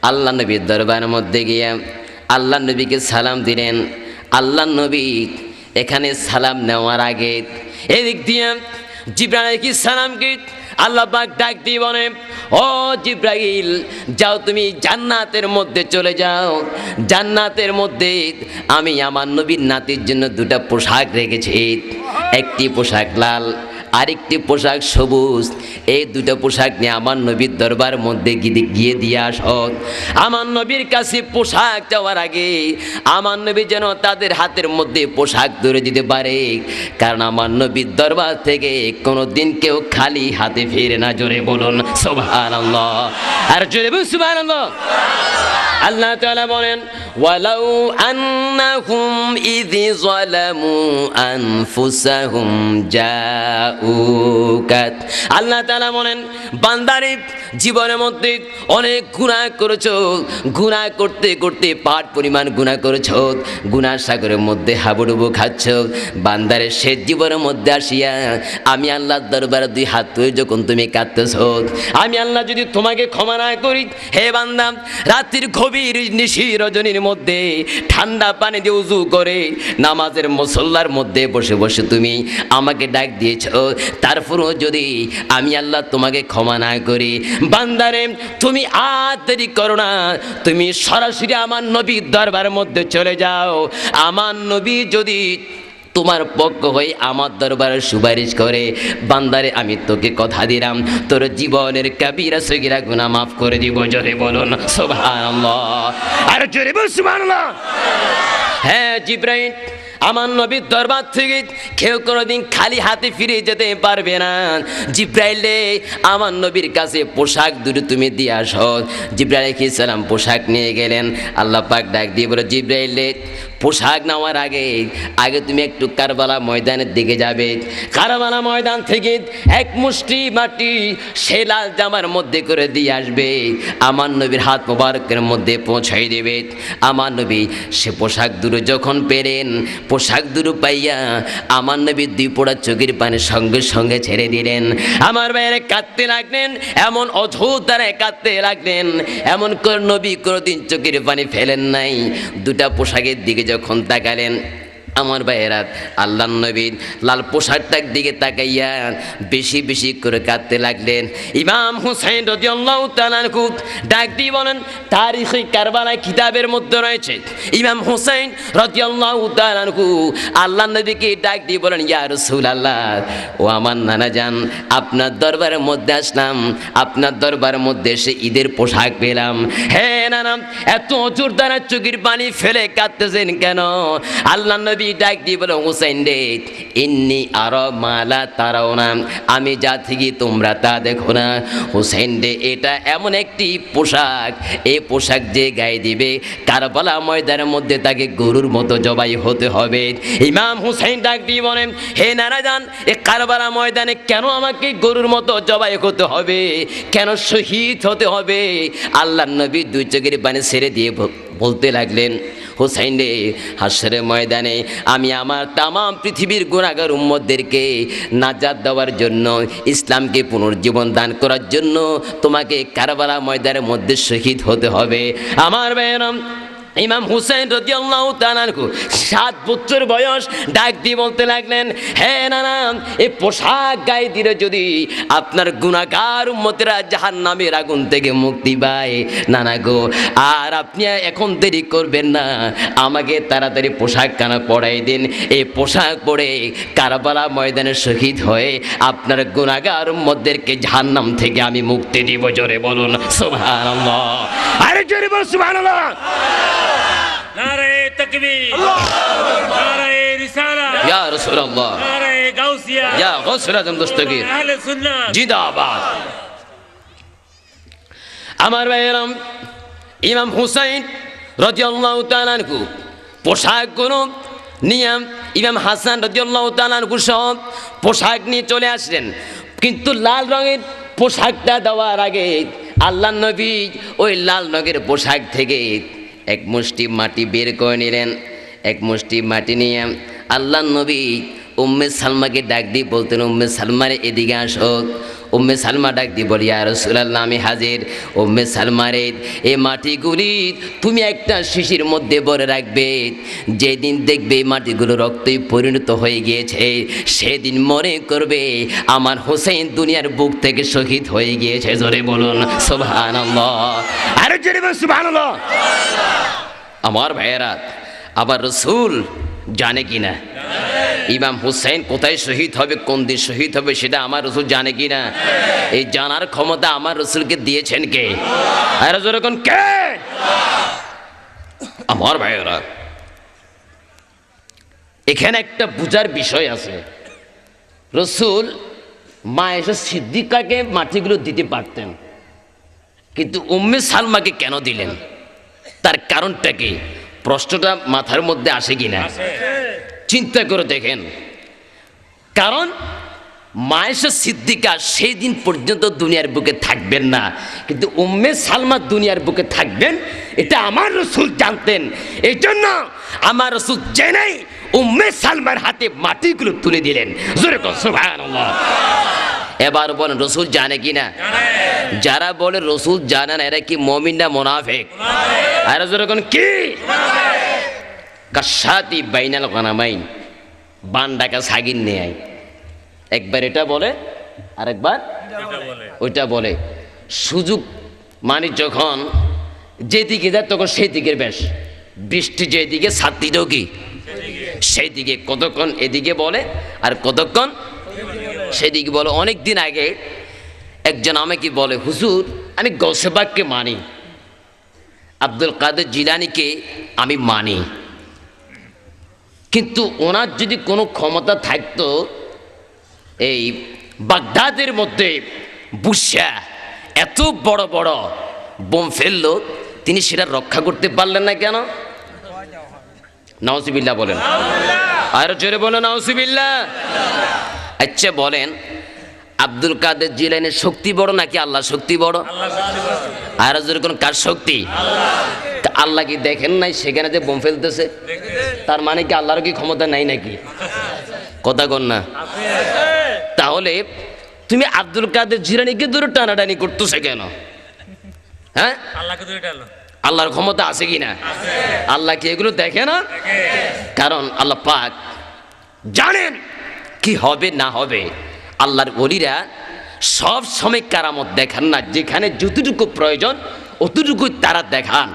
আল্লাহ নবীর দরবারের মধ্যে গিয়ে আল্লাহ নবীকে সালাম দিলেন। আল্লাহ নবী এখানে সালাম নেওয়ার আগে এদিক দিয়ে জিবরাইল আলাইহিস সালামকে আল্লাহ পাক ডাক দিয়ে বলে, ও জিবরাইল, যাও তুমি জান্নাতের মধ্যে চলে যাও। জান্নাতের মধ্যে আমি আমার নবীর নাতির জন্য দুটা পোশাক রেখেছি, একটি পোশাক লাল, আরেকটি পোশাক সবুজ। এই দুটো পোশাক নিয়ে আমার নবীর দরবার মধ্যে গিয়ে দিয়ে আসো। আমার নবীর কাছে পোশাক যাওয়ার আগে আমার নবী যেন তাদের হাতের মধ্যে পোশাক ধরে দিতে পারে, কারণ আমার নবীর দরবার থেকে কোনো দিন কেউ খালি হাতে ফিরে না। জোরে বলুন সুবহানাল্লাহ, আর জোরে বলুন সুবহানাল্লাহ। আল্লাহ তাআলা বলেন, ওয়ালাউ আন্নাহুম ইযি যালামু আনফুসাহুম জাউকাত। আল্লাহ তাআলা বলেন, বান্দারে জীবনের মধ্যে অনেক গুনাহ করেছো, গুনাহ করতে করতে পাহাড় পরিমাণ গুনাহ করেছো, গুনাহ সাগরের মধ্যে হাবুডুবু খাচ্ছ। বান্দারে শেষ জীবনের মধ্যে আসিয়া আমি আল্লাহর দরবারে দুই হাত তুলে যখন তুমি কাঁদতেছো, আমি আল্লাহ যদি তোমাকে ক্ষমা না করি, হে বান্দা, রাত্রির গভীর নিশি রজনীর মধ্যে ঠান্ডা পানি দিয়ে উযু করে নামাজের মুসল্লার মধ্যে বসে বসে তুমি আমাকে ডাক দিয়েছ, তারপরও যদি আমি আল্লাহ তোমাকে ক্ষমা না করি, বান্দারে তুমি আর দেরি করো না, তুমি সরাসরি আমার নবীর দরবারের মধ্যে চলে যাও। আমার নবী যদি তোমার পক্ষ হয়ে আমার দরবারে সুপারিশ করে, বান্দারে আমি তোকে কথা দিলাম তোর জীবনের কাবিরা সগীরা গুনাহ মাফ করে দিব। জোরে বলুন সুবহানাল্লাহ, আর জোরে বলুন সুবহানাল্লাহ। হ্যাঁ জিবরাইল, আমার নবীর দরবার থেকে কেউ কোনোদিন খালি হাতে ফিরে যেতে পারবে না। জিবরাইলে আমার নবীর কাছে পোশাক দুটো তুমি দিয়ে আসো। জিবরাইল আলাইহিস সালাম পোশাক নিয়ে গেলেন। আল্লাহ পাক ডাক দিয়ে বলে, জিবরাইলে পোশাক নেওয়ার আগে তুমি একটু কারবালা ময়দানের দিকে যাবে। কারবালা ময়দান থেকে এক মুষ্টি মাটি সে লাল জামার মধ্যে করে দিয়ে আসবে, আমার নবীর হাত মোবারকের মধ্যে পৌঁছাই দেবে। আমার নবী সে পোশাক দুটো যখন পেলেন, পোশাক দুটো পাইয়া আমার নবী দুই পোড়া চোখের পানি সঙ্গে সঙ্গে ছেড়ে দিলেন। আমার বাইরে কাঁদতে লাগলেন, এমন অদ্ভুত দ্বারা কাঁদতে লাগলেন, এমন করে নবী কোনোদিন চোখের পানি ফেলেন নাই। দুটা পোশাকের দিকে যখন তাকালেন, আমার ভাইয়েরা আল্লাহ নবীর লাল পোশাকটার দিকে তাকাইয়া বেশি বেশি করে কাঁদতে লাগলেন। ইমাম হুসাইন রাদিয়াল্লাহু তাআলা আনহু ডাক দিয়ে বলেন, তারিখে কারবালা কিতাবের মধ্যে রয়েছে, ইমাম হুসাইন রাদিয়াল্লাহু তাআলা আনহু আল্লাহ নবীকে ডাক দিয়ে বলেন, ইয়া রাসূলুল্লাহ, ও আমার নানা জান, আপনার দরবারের মধ্যে আসলাম, আপনার দরবারের মধ্যে এসে ঈদের পোশাক পেলাম। হ্যাঁ নানা, এত জোর দ্বারা চোখের পানি ফেলে কাঁদতেছেন কেন? আল্লাহ নবী ডাক দিয়ে বলে, হুসাইন রে, ইন্নি আরা মালা তারাও না, আমি যা থেকে তোমরা তা দেখো না। হুসাইন রে, এটা এমন একটি পোশাক, এই পোশাক যে গায়ে দিবে কারবালা ময়দানের মধ্যে তাকে গরুর মতো জবাই হতে হবে। ইমাম হুসাইন ডাক দিয়ে বলেন, হে নানা জান, এ কারবালা ময়দানে কেন আমাকে গরুর মতো জবাই হতে হবে, কেন শহীদ হতে হবে? আল্লাহ নবী দুই চোখের পানি ছেড়ে দিয়ে বলতে লাগলেন, হুসাইন রে, হাসরের ময়দানে আমি আমার তাম পৃথিবীর গুনাহগার উম্মতদেরকে নাজাত দেওয়ার জন্য, ইসলামকে পুনর্জীবন দান করার জন্য তোমাকে কারবালা ময়দানের মধ্যে শহীদ হতে হবে। আমার ভাইয়েরা, ইমাম হুসাইন রাদিয়াল্লাহু তাআলা আনহু 7 বছর বয়স ডাক দিয়ে বলতে লাগলেন, হে নানা, এই পোশাক গায়ে দিলে যদি আপনার গুনাহগার উম্মতেরা জাহান্নামের আগুন থেকে মুক্তি পায়, নানা গো, আর আপনি এখন দেরি করবেন না, আমাকে তাড়াতাড়ি পোশাক কানা পরাই দিন। এই পোশাক পরে কারবালা ময়দানে শহীদ হয়ে আপনার গুনাহগার উম্মতদেরকে জাহান্নাম থেকে আমি মুক্তি দিব। জোরে বলুন সুবহানাল্লাহ, আরে জোরে বলুন সুবহানাল্লাহ। নারে তাকবীর, নারে রিসালাত, ইয়া রাসূলুল্লাহ, নারে গাউসিয়া, ইয়া গাউসুল আজম দস্তগীর, আহলে সুন্নাত জিন্দাবাদ। আমার ভাইয়েরা, ইমাম হুসাইন রাদিয়াল্লাহু তাআলা আনহু পোশাকগুলো নিয়ে ইমাম হাসান রাদিয়াল্লাহু তাআলা আনহু সব পোশাক নিয়ে চলে আসলেন। কিন্তু লাল রঙের পোশাকটা দেওয়ার আগে আল্লাহ নবী ওই লাল রঙের পোশাক থেকে এক মুষ্টি মাটি বের করে নিলেন। এক মুষ্টি মাটি নিয়ে আল্লাহ নবী উম্মে সালমাকে ডাক দিয়ে বলতেন, উম্মে সালমারে এদিকে আসো। উম্মে সালমা ডাক দিয়ে বলি, ইয়া রাসূলুল্লাহ আমি হাজির। উম্মে সালমা রে, এই মাটিগুলি তুমি একটা শিশির মধ্যে ভরে রাখবে, যেদিন দেখবে এই মাটিগুলো রক্তে পরিণত হয়ে গিয়েছে, সেদিন মনে করবে আমার হোসেন দুনিয়ার বুক থেকে শহীদ হয়ে গিয়েছে। জোরে বলুন সুবহানাল্লাহ। আরে জোরে বলুন সুবহানাল্লাহ। আমার ভাইয়েরা, আবার রসুল জানে কি না ইমাম হুসেন কোথায় শহীদ হবে, কোন দিন শহীদ হবে, সেটা আমার রসুল জানে কি না? এই জানার ক্ষমতা আমার রসুলকে দিয়েছেন কে? আর যখন কে? আমার ভাইয়েরা, এখানে একটা বুঝার বিষয় আছে। রসুল মা এসে সিদ্দিকাকে মাটিগুলো দিতে পারতেন, কিন্তু উম্মে সালমাকে কেন দিলেন? তার কারণটা কি? প্রশ্নটা মাথার মধ্যে আসে কিনা চিন্তা করে দেখেন। কারণ মায়েশা সিদ্দিকা সেই দিন পর্যন্ত দুনিয়ার বুকে থাকবেন না, কিন্তু উম্মে সালমা দুনিয়ার বুকে থাকবেন, এটা আমার রসুল জানতেন। এই জন্য আমার রসুল জেনেই উম্মে সালমার হাতে মাটিগুলো তুলে দিলেন। জোরে বলুন সুবহানাল্লাহ। এবার বলেন রসুল জানে কিনা? যারা বলে রসুল জানে না, এরা কি মুমিন না মুনাফিক? আর যখন কি কাশাতি বাইনাল গানামাইন, বান্ডাকা সাগিন নেয়, একবার এটা বলে আরেকবার ওইটা বলে। সুযোগ মানে যখন যেদিকে যায় তখন সেই দিকের বেশ, বৃষ্টি যেদিকে ছাত্রীও কি সেই দিকে, কতক্ষণ এদিকে বলে আর কতক্ষণ সেদিকে বলে। অনেক দিন আগে একজন আমাকে বলে, হুজুর আমি গৌসে পাককে মানি, আব্দুল কাদের জিলানীকে আমি মানি, কিন্তু ওনার যদি কোনো ক্ষমতা থাকতো এই বাগদাদের মধ্যে বুশা এত বড় বড় বোম ফেললো, তিনি সেটা রক্ষা করতে পারলেন না কেন? নাউজুবিল্লাহ বলেন, আর জোরে বলেন নাউজুবিল্লাহ। আচ্ছা বলেন, আব্দুল কাদের জিলানীর শক্তি বড় নাকি আল্লাহ শক্তি বড়? আর যেরকম কার শক্তি? আল্লাহ কি দেখেন নাই সেখানে যে বোম ফেলতেছে? তার মানে কি আল্লাহর কি ক্ষমতা নাই নাকি? কথা কন না। তাহলে তুমি আব্দুল কাদের জিলানীকে দূরে টানাটানি করতেছে কেন? হ্যাঁ, আল্লাহর ক্ষমতা আছে কি না? আল্লাহ কি এগুলো দেখে না? কারণ আল্লাহ পাক জানেন কি হবে না হবে। আল্লাহর ওলিরা সব সময় কারামত দেখান না, যেখানে যতটুকু প্রয়োজন অতটুকুই তারা দেখান।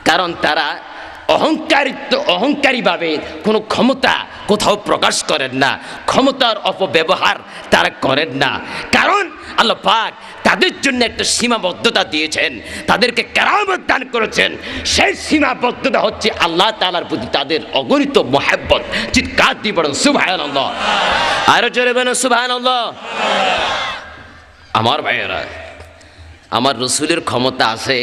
কারণ তারা অহংকারীভাবে কোনো ক্ষমতা কোথাও প্রকাশ করেন না, ক্ষমতার অপব্যবহার তারা করেন না। কারণ আল্লাহ পাক তাদের জন্য একটা সীমাবদ্ধতা দিয়েছেন, তাদেরকে কেরামত দান করেছেন। সেই সীমাবদ্ধতা হচ্ছে আল্লাহ তাআলার প্রতি তাদের অগণিত মহব্বত। চিৎকার দিয়ে বলেন সুবহানাল্লাহ। আরো জোরে বলেন সুবহানাল্লাহ। আমার ভাইয়েরা, আমার রসুলের ক্ষমতা আছে,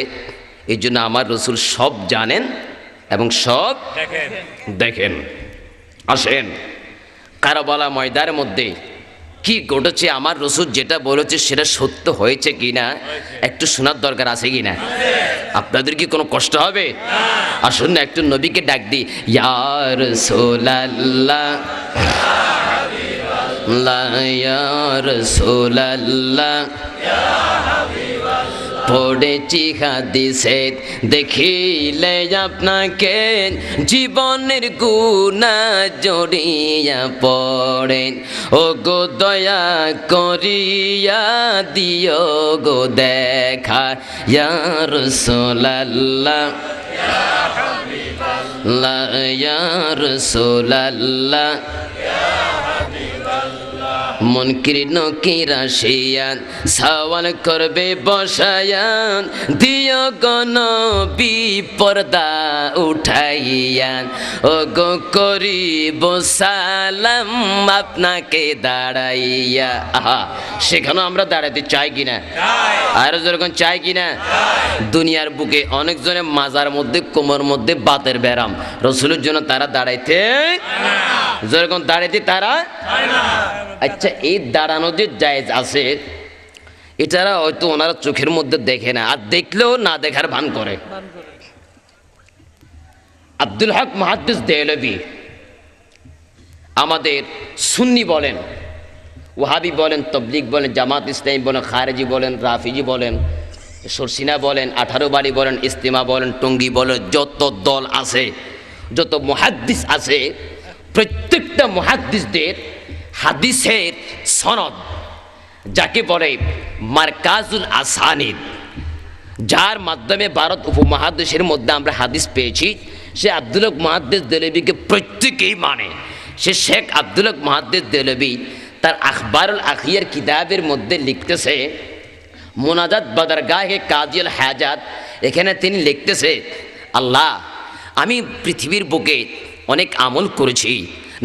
এই জন্য আমার রসুল সব জানেন এবং সব দেখেন। আসেন, কারবালা ময়দানের মধ্যে কি ঘটেছে, আমার রসুল যেটা বলেছে সেটা সত্য হয়েছে কিনা একটু শোনার দরকার আছে কিনা? আপনাদের কি কোনো কষ্ট হবে? আসুন না একটু নবীকে ডাক দিই, ইয়া রাসূলুল্লাহ, ইয়া রাসূলুল্লাহ, পড়েছি হাদিসে দেখিলে আপনাকে জীবনের গুনাহ জড়িয়া পড়েন, ও গো দয়া করিয়া দিও গো দেখা, ইয়া রাসূলুল্লাহ, ইয়া রাসূলুল্লাহ। মুনকির নকির আসিয়ান সওয়াল করবে বসায়ান, দিও গো নবী পর্দা উঠাইয়ান, ও গো করিব সালাম আপনাকে দাঁড়াইয়া। আহা, সেখানেও আমরা দাঁড়াতে চাই কিনা? আর যেরকম চাই কিনা? দুনিয়ার বুকে অনেকজনের মাজার মধ্যে কোমর মধ্যে বাতের ব্যারাম, রসুলের জন্য তারা দাঁড়াইতে, যেরকম দাঁড়াইতে তারা। আচ্ছা, এই দাঁড়ানো যে জায়েজ আছে, এটারা হয়তো ওনারা চোখের মধ্যে দেখে না, আর দেখলেও না দেখার ভান করে। আব্দুল হক মুহাদ্দিস দেহলভী আমাদের সুন্নি বলেন, ওয়াহাবি বলেন, তবলিগ বলেন, জামাত ইসলামী বলেন, খারেজি বলেন, রাফিজি বলেন, সরসিনা বলেন, 18 বাড়ি বলেন, ইস্তেমা বলেন, টঙ্গী বলেন, যত দল আছে, যত মুহাদ্দিস আছে, প্রত্যেকটা মুহাদ্দিসদের হাদিসের সনদ, যাকে বলে মারকাজুল আসানিদ, যার মাধ্যমে ভারত উপমহাদেশের মধ্যে আমরা হাদিস পেয়েছি, সে আব্দুল হক মুহাদ্দিস দেহলভিকে প্রত্যেকেই মানে। সে শেখ আব্দুল হক মুহাদ্দিস দেহলভি তার আখবারুল আখিয়ার কিতাবের মধ্যে লিখতেছে, মোনাজাত বাদারগাহে কাজিল হাজাত, এখানে তিনি লিখতেছে, আল্লাহ, আমি পৃথিবীর বুকে অনেক আমল করেছি,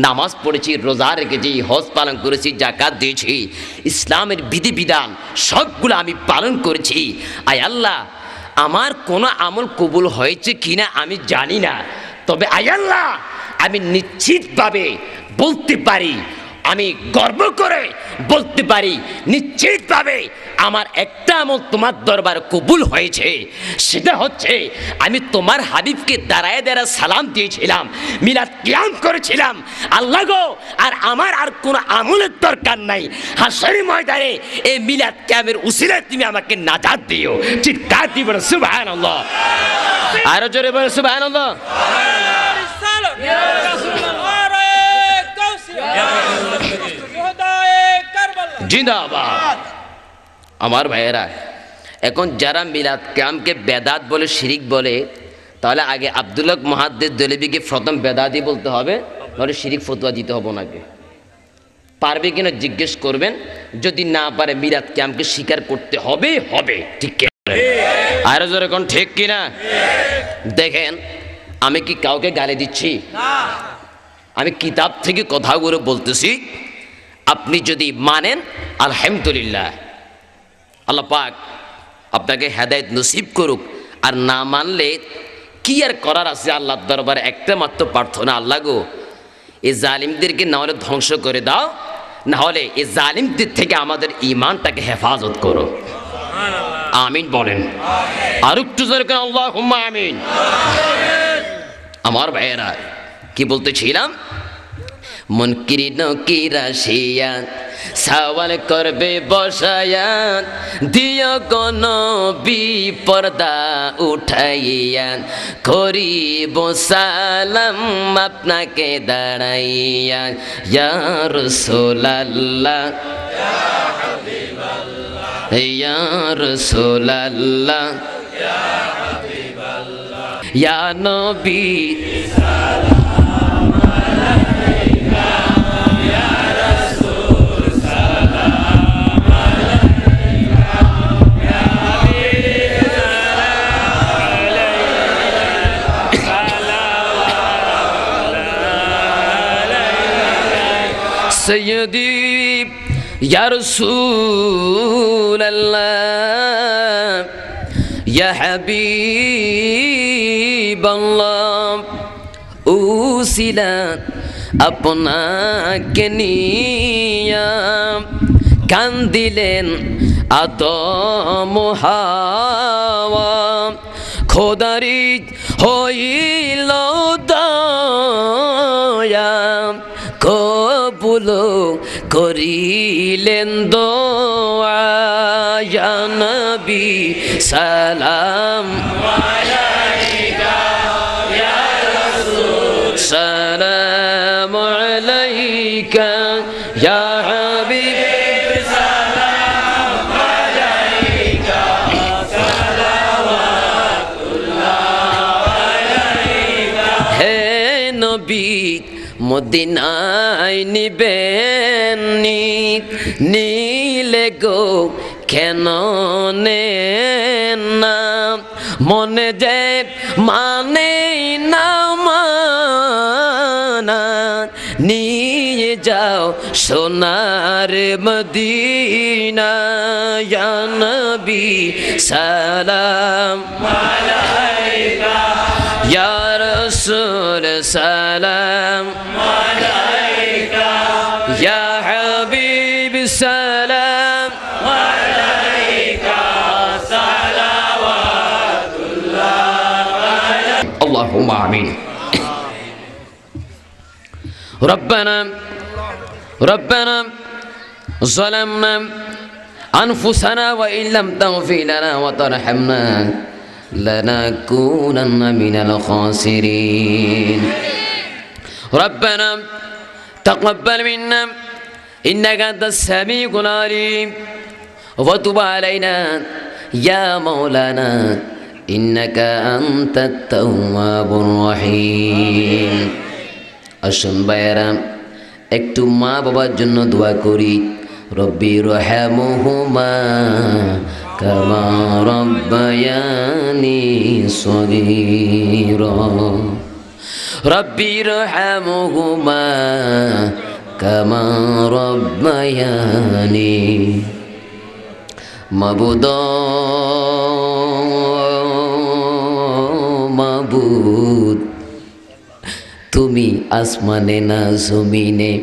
নামাজ পড়েছি, রোজা রেখেছি, হজ পালন করেছি, জাকাত দিয়েছি, ইসলামের বিধিবিধান সবগুলো আমি পালন করেছি। আয় আল্লাহ, আমার কোনো আমল কবুল হয়েছে কিনা আমি জানি না, তবে আয় আল্লাহ, আমি নিশ্চিতভাবে বলতে পারি, আমি গর্ব করে বলতে পারি, নিশ্চিতভাবে আমার একটা আমল তোমার দরবার কবুল হয়েছে। সেটা হচ্ছে আমি তোমার হাবিবকে দাঁড়ায় দাঁড়ায় সালাম দিয়েছিলাম, মিলাদ কিয়াম করেছিলাম। আল্লাহ গো, আর আমার আর কোনো আমলের দরকার নাই। হাসরের ময়দানে এই মিলাদ কিয়ামের উসিলায় তুমি আমাকে নাজাত দিও। চিৎকার দিয়ে বলো সুবহানাল্লাহ, আরো জোরে বলো সুবহানাল্লাহ। জিন্দাবাদ। আমার ভাইয়েরা, এখন যারা মিলাদ কিয়ামকে বেদাত বলে, শিরিক বলে, তাহলে আগে আব্দুল হক মুহাদ্দিস দেহলভিকে প্রথম বেদাতি বলতে হবে, নাহলে শিরিক ফতোয়া দিতে হবে ওনাকে। পারবে কিনা জিজ্ঞেস করবেন, যদি না পারে মিলাদ কিয়ামকে স্বীকার করতে হবে। ঠিক আরো জোরে কোন ঠিক কিনা? দেখেন, আমি কি কাউকে গালি দিচ্ছি? আমি কিতাব থেকে কথাগুলো বলতেছি। আপনি যদি মানেন আলহামদুলিল্লাহ, আল্লাহ পাক আপনাকে হেদায়েত নসিব করুক। আর না মানলে কি আর করার আছে? আল্লাহর দরবারে একটা মাত্র প্রার্থনা, আল্লাহ গো, এই জালিমদেরকে না হলে ধ্বংস করে দাও, না হলে এই জালিমদের থেকে আমাদের ঈমানটাকে হেফাজত করো। আমিন বলেন। আর একটু জোরে করে আল্লাহুম্মা আমিন। আমার ভাইয়েরা, কি বলতেছিলাম? মুনকিরি নকিরা শিয়ান সওয়াল করবে বসায়ান, দিও কোন বিপর্দা উঠাইয়ান, করিব সালাম আপনাকে দাঁড়াইয়া, ইয়া রাসূলুল্লাহ ইয়া হাবিবাল্লাহ, ইয়া রাসূলুল্লাহ ইয়া হাবিবাল্লাহ, ইয়া নবী সৈয়দি ইয়া রাসূলুল্লাহ ইয়া হাবিবাল্লাহ, উসিলা আপনাকে নিয়া কান্দিলেন আদম হাওয়া, খোদারি হইল দয়া, কবুল করিলেন দোয়া, ইয়া নবী সালাম আলাইকা, ইয়া রাসূল সালাম আলাইকা, ইয়া হাবিব সালাম আলাইকা, সালাওয়াতুল্লাহ আলাইকা। হে নবী, মদিনায় নিবেন নিলে গো কেন নেন না, মনে যে মানে না মানা, নিয়ে যাও সোনার মদিনা, ইয়া নবী সালাম আলাইকা, ইয়া রাসূল সালাম আলাইকা, ইয়া হাবিব সালাম আলাইকা, সালাওয়াতুল্লাহ আলাইকা। আল্লাহুম্মা আমিন। ربنا ظلمنا أنفسنا وإن لم تغفر لنا وترحمنا لنكونن من الخاسرين ربنا تقبل منا إنك أنت السميع العليم وتب علينا يا مولانا إنك أنت التواب الرحيم আসুন ভাইয়েরা একটু মা বাবার জন্য দোয়া করি রব্বি রহমহুমা কামা রব্বায়ানি সগীরা রব্বি রহমহুমা কামা রব্বায়ানি মাবুদ মাবুদ তুমি আসমানে না জমিনে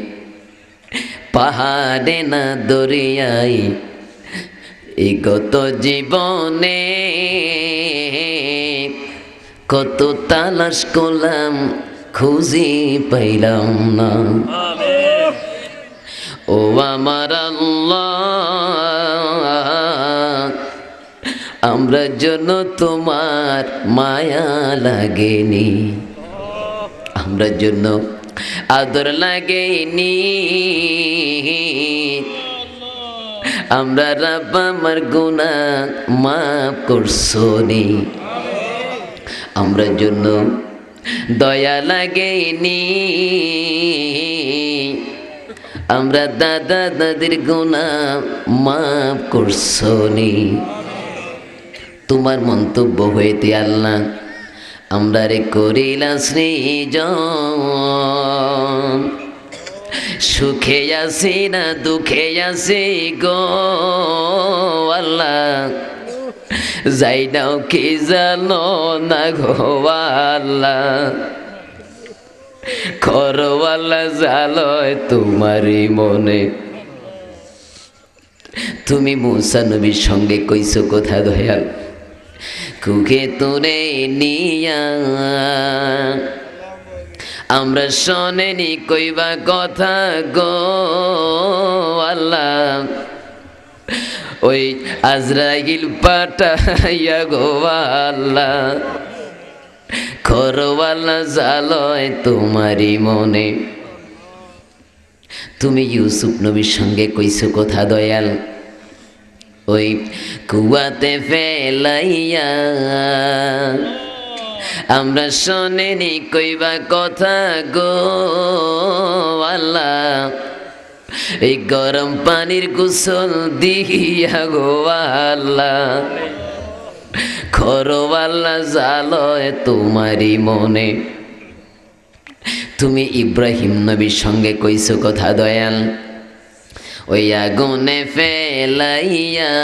পাহাড়ে না দরিয়ায় এই গত জীবনে কত তালাশ করলাম খুঁজে পাইলাম না ও আমার আল্লাহ আমরা জন্য তোমার মায়া লাগেনি আমরা জন্য আদর লাগেনি আমরা রব আমার গুনাহ মাফ করছনি আমরা জন্য দয়া লাগেনি আমরা দাদা দাদির গুনাহ মাফ করছনি তোমার মন্তব্য হইতে আল্লাহ আমরা রে করিলা সৃজন সুখে আসি না দুঃখে আসি গো আল্লাহ যাই নাও কি জানো না গো আল্লাহ করওয়ালা জালয় তোমারই মনে তুমি মুসা নবীর সঙ্গে কইছো কথা দয়াল কুকে তোরে নিয়া আমরা শোনেনি কইবা কথা গো আল্লাহ ওই আজরাইল পাঠাইয়া গো আল্লাহ খরওয়ালা জালয় তোমারই মনে তুমি ইউসুফ নবীর সঙ্গে কইছো কথা দয়াল ওই কুয়াতে ফেলাইয়া আমরা শোনেনি কইবা কথা গো আল্লাহ এই গরম পানির গোসল দিয়া গো আল্লাহ খরওয়ালা জালয় তোমারই মনে তুমি ইব্রাহিম নবীর সঙ্গে কইছো কথা দয়াল ওই আগুনে ফেলাইয়া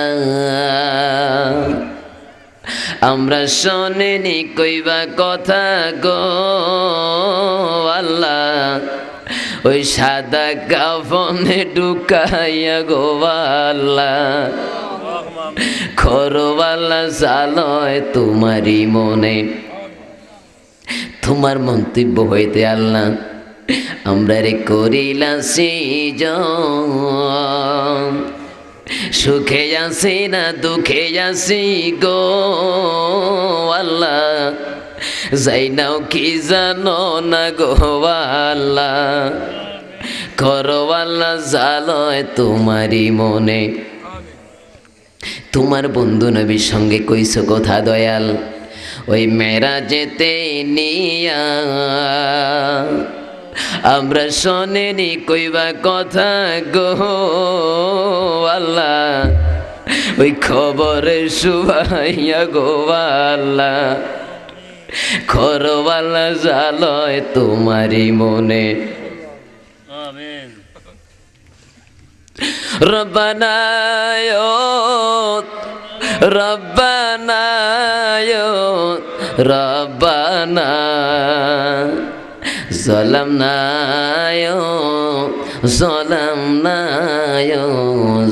আমরা শোনেনি কইবা কথা গো আল্লাহ ওই সাদা কাফনে ঢুকাইয়া গো আল্লাহ খরওয়ালা জালয় তোমারই মনে তোমার মন্তব্য হইতে আল্লাহ আমরা রে করিলা সৃজন সুখে আসি না দুঃখে আসি গো আল্লাহ যাই নাও কি জানো না গো আল্লাহ করওয়ালা জালয় তোমারই মনে তোমার বন্ধু নবীর সঙ্গে কইছো কথা দয়াল ওই মেরাজেতে নিয়া আমরা শোনেনি কইবা কথা গো আল্লাহ ওই খবরে শুভাইয়া গো আল্লাহ খরওয়ালা জালয় তোমারই মনে আমিন রব্বানা রব্বানা রব্বানা ظلمنا ظلمنا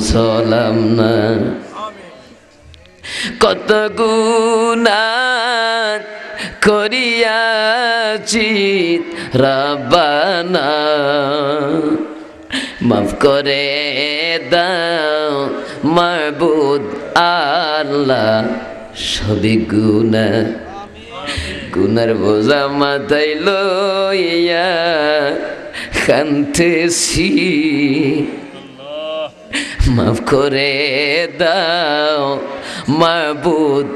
ظلمنا কত গুনাহ করিয়াছি রব্বানা মাফ করে দাও মাবুদ আল্লাহ সবই গুনার বোঝা মাথায় লইয়া কান্তেছি মাফ করে দাও মাবুদ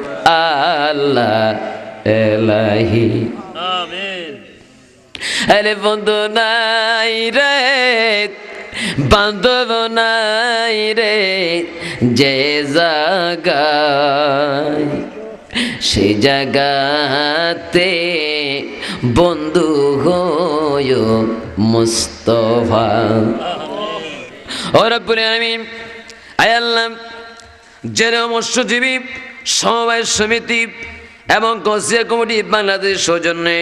আল্লাহ এলাহি আমিন। আরে বন্ধু নাই রে বান্ধব নাই রে যে জায়গায় সে জায়গাতে বন্ধু হয় মুস্তফা। ও রব্বুল আলামিন, আয় আল্লাহ, জেলা মৎস্যজীবী সমবায় সমিতি এবং কসিয়া কমিটি বাংলাদেশ সৌজন্যে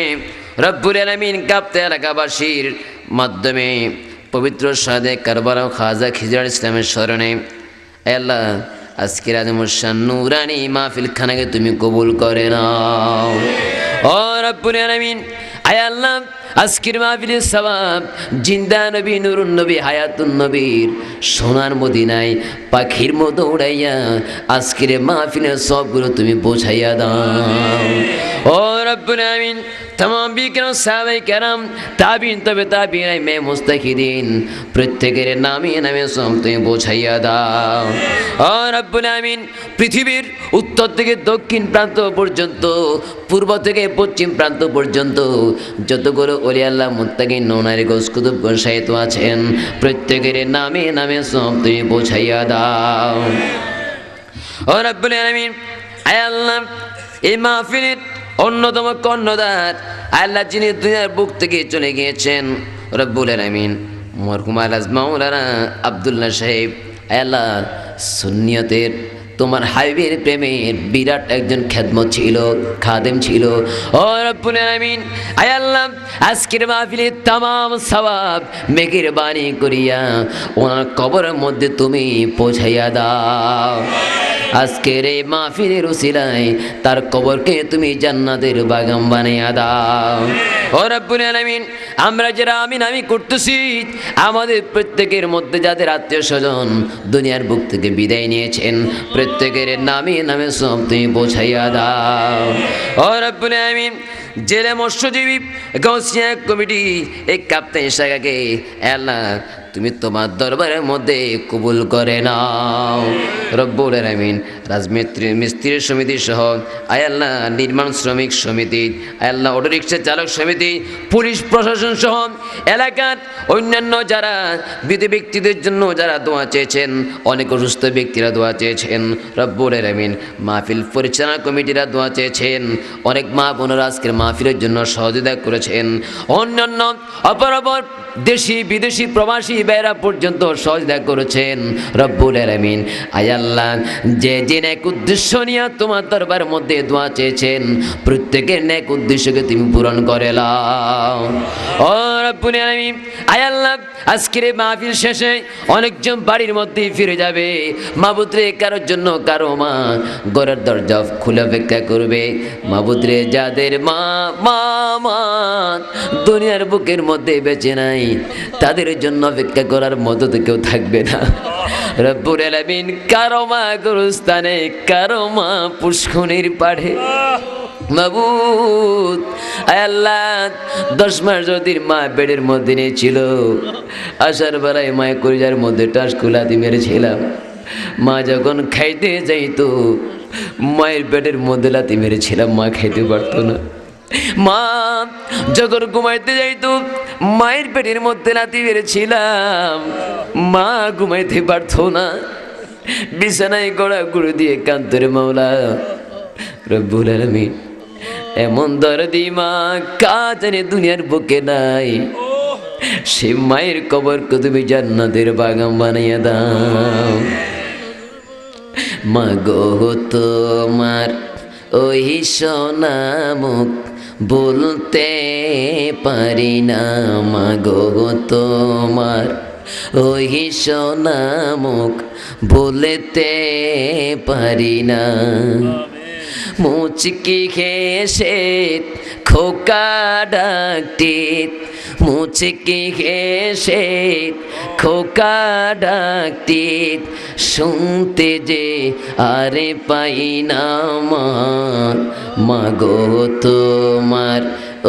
রব্বুল আলামিন কাপ্তে এলাকাবাসীর মাধ্যমে পবিত্র সাদে কারবালা খাজা খিজর ইসলামের স্মরণে আল্লাহ আজকের আজমুসান নুরানি মাহফিল খানাকে তুমি কবুল করে নাও। ও রব্বুল আলামিন, আয় আল্লাহ, আজকের মাহফিলের সওয়াব জিন্দা নবী নুরুন নবী হায়াতুন নবীর সোনার মদিনায় পাখির মতো উড়াইয়া আজকের মাহফিলের সবগুলো তুমি বোঝাইয়া দাও। ও রব্বুল আলামিন, तमाम বিকরাম সাহাবায়ে কেরাম তাবিন তবে তাবিন মে মুস্তাকিদিন প্রত্যেকের নামে নামে সব তুমি বোঝাইয়া দাও। ও রব্বুল আলামিন, পৃথিবীর উত্তর থেকে দক্ষিণ প্রান্ত পর্যন্ত, পূর্ব থেকে পশ্চিম প্রান্ত পর্যন্ত যতগুলো ওলি আল্লাহ মুত্তাকিন নওনারী গোস কুতুব গোসাইত আছেন প্রত্যেকের নামে নামে সব তুমি বোঝাইয়া দাও। ও রব্বুল আলামিন, আয় আল্লাহ, এই মাহফিলের অন্যতম কর্ণধার আল্লাহ যিনি দুনিয়ার বুক থেকে চলে গিয়েছেন রব্বুল আলামিন মরহুম আলহাজ মাওলানা আব্দুল্লাহ সাহেব, আল্লাহ সুন্নিয়তের তোমার হাবিবের প্রেমের বিরাট একজন খেদমত ছিল, খাদেম ছিল। ও রব্বুল আলামিন, আয় আল্লাহ, আজকের মাহফিলের তামাম সওয়াব মেঘের বাণী করিয়া ওনার কবরের মধ্যে তুমি পৌঁছাইয়া দাও। আজকের এই মাহফিলের উসিলায় তার কবরকে তুমি জান্নাতের বাগান বানিয়ে দাও। ও রব্বুল আলামিন, আমরা যারা আমিন আমি করতেছি আমাদের প্রত্যেকের মধ্যে যাদের আত্মীয় স্বজন দুনিয়ার বুক থেকে বিদায় নিয়েছেন প্রত্যেকের নামে নামে সব তুমি বোঝাইয়া দাও। ও রব্বুল আলামিন, জেলে মৎস্যজীবী গাউসিয়া কমিটি এই কাপ্তান শাখাকে আল্লাহ তুমি তোমার দরবারের মধ্যে কবুল করে নাও। রব্বুল আলামিন, মিস্ত্রি সমিতি সহ আয় আল্লাহ নির্মাণ শ্রমিক সমিতি, আয় আল্লাহ অটোরিক্সা চালক সমিতি, পুলিশ প্রশাসন সহ এলাকার অন্যান্য যারা বিধি ব্যক্তিদের জন্য যারা দোয়া চেয়েছেন, অনেক অসুস্থ ব্যক্তিরা দোয়া চেয়েছেন রব্বুল আলামিন, মাহফিল পরিচালনা কমিটিরা দোয়া চেয়েছেন, অনেক মা বোনেরা আজকের মাহফিলের জন্য সহযোগিতা করেছেন, অন্যান্য অপর দেশি বিদেশি প্রবাসী ভাইরা পর্যন্ত সহযোগিতা করেছেন রব্বুল আলামিন। আয় আল্লাহ, যে যে নেক উদ্দেশ্য নিয়ে তোমার দরবার মধ্যে দোয়া চেয়েছেন প্রত্যেকের নেক উদ্দেশ্যকে তুমি পূরণ করে নাও। ও রব্বুল আলামিন, আয় আল্লাহ, আজকের এই মাহফিল শেষে অনেকজন বাড়ির মধ্যে ফিরে যাবে। মাবুদরে কারোর জন্য কারো মা ঘরের দরজা খুলে অপেক্ষা করবে। মাবুদরে যাদের মা দুনিয়ার বুকের মধ্যে বেঁচে নাই তাদের জন্য অপেক্ষা করার মতো তো কেউ থাকবে না রব্বুল আলামিন। কারো মা গুরুস্থানে, কারো মা পুষ্কনির পাড়ে। মাবুদ, আয় আল্লাহ, 10 মাস যদি মা পেটের মধ্যে নিয়েছিল, আসার বেলায় মায়ের কলিজার মধ্যে টাস কুলাতি মেরেছিলাম। মা যখন খাইতে যাইতো মায়ের পেটের মধ্যে লাতি মেরেছিলাম, মা খাইতে পারতো না। মা যখন ঘুমাইতে যাইতো মায়ের পেটের মধ্যে লাতি মেরেছিলাম, মা ঘুমাইতে পারতো না, বিছানায় গড়া গুঁড়ো দিয়ে কান্তরে মাওলা। রব্বুল আলামিন, এমন দরদি মা কাজানে দুনিয়ার বুকে নাই, সে মায়ের কবরকে তুমি জান্নাতের বাগান বানাইয়া দাও। মা গো তোমার ওই সোনা মুখ বলতে পারি না, মা গো তোমার ওই সোনা মুখ বলতে পারি না। মুচকি খেসে খোকা ডাকতে মুচকি হেসে খোকা ডাকতি শুনতে যে আরে পাই না মাগো তোমার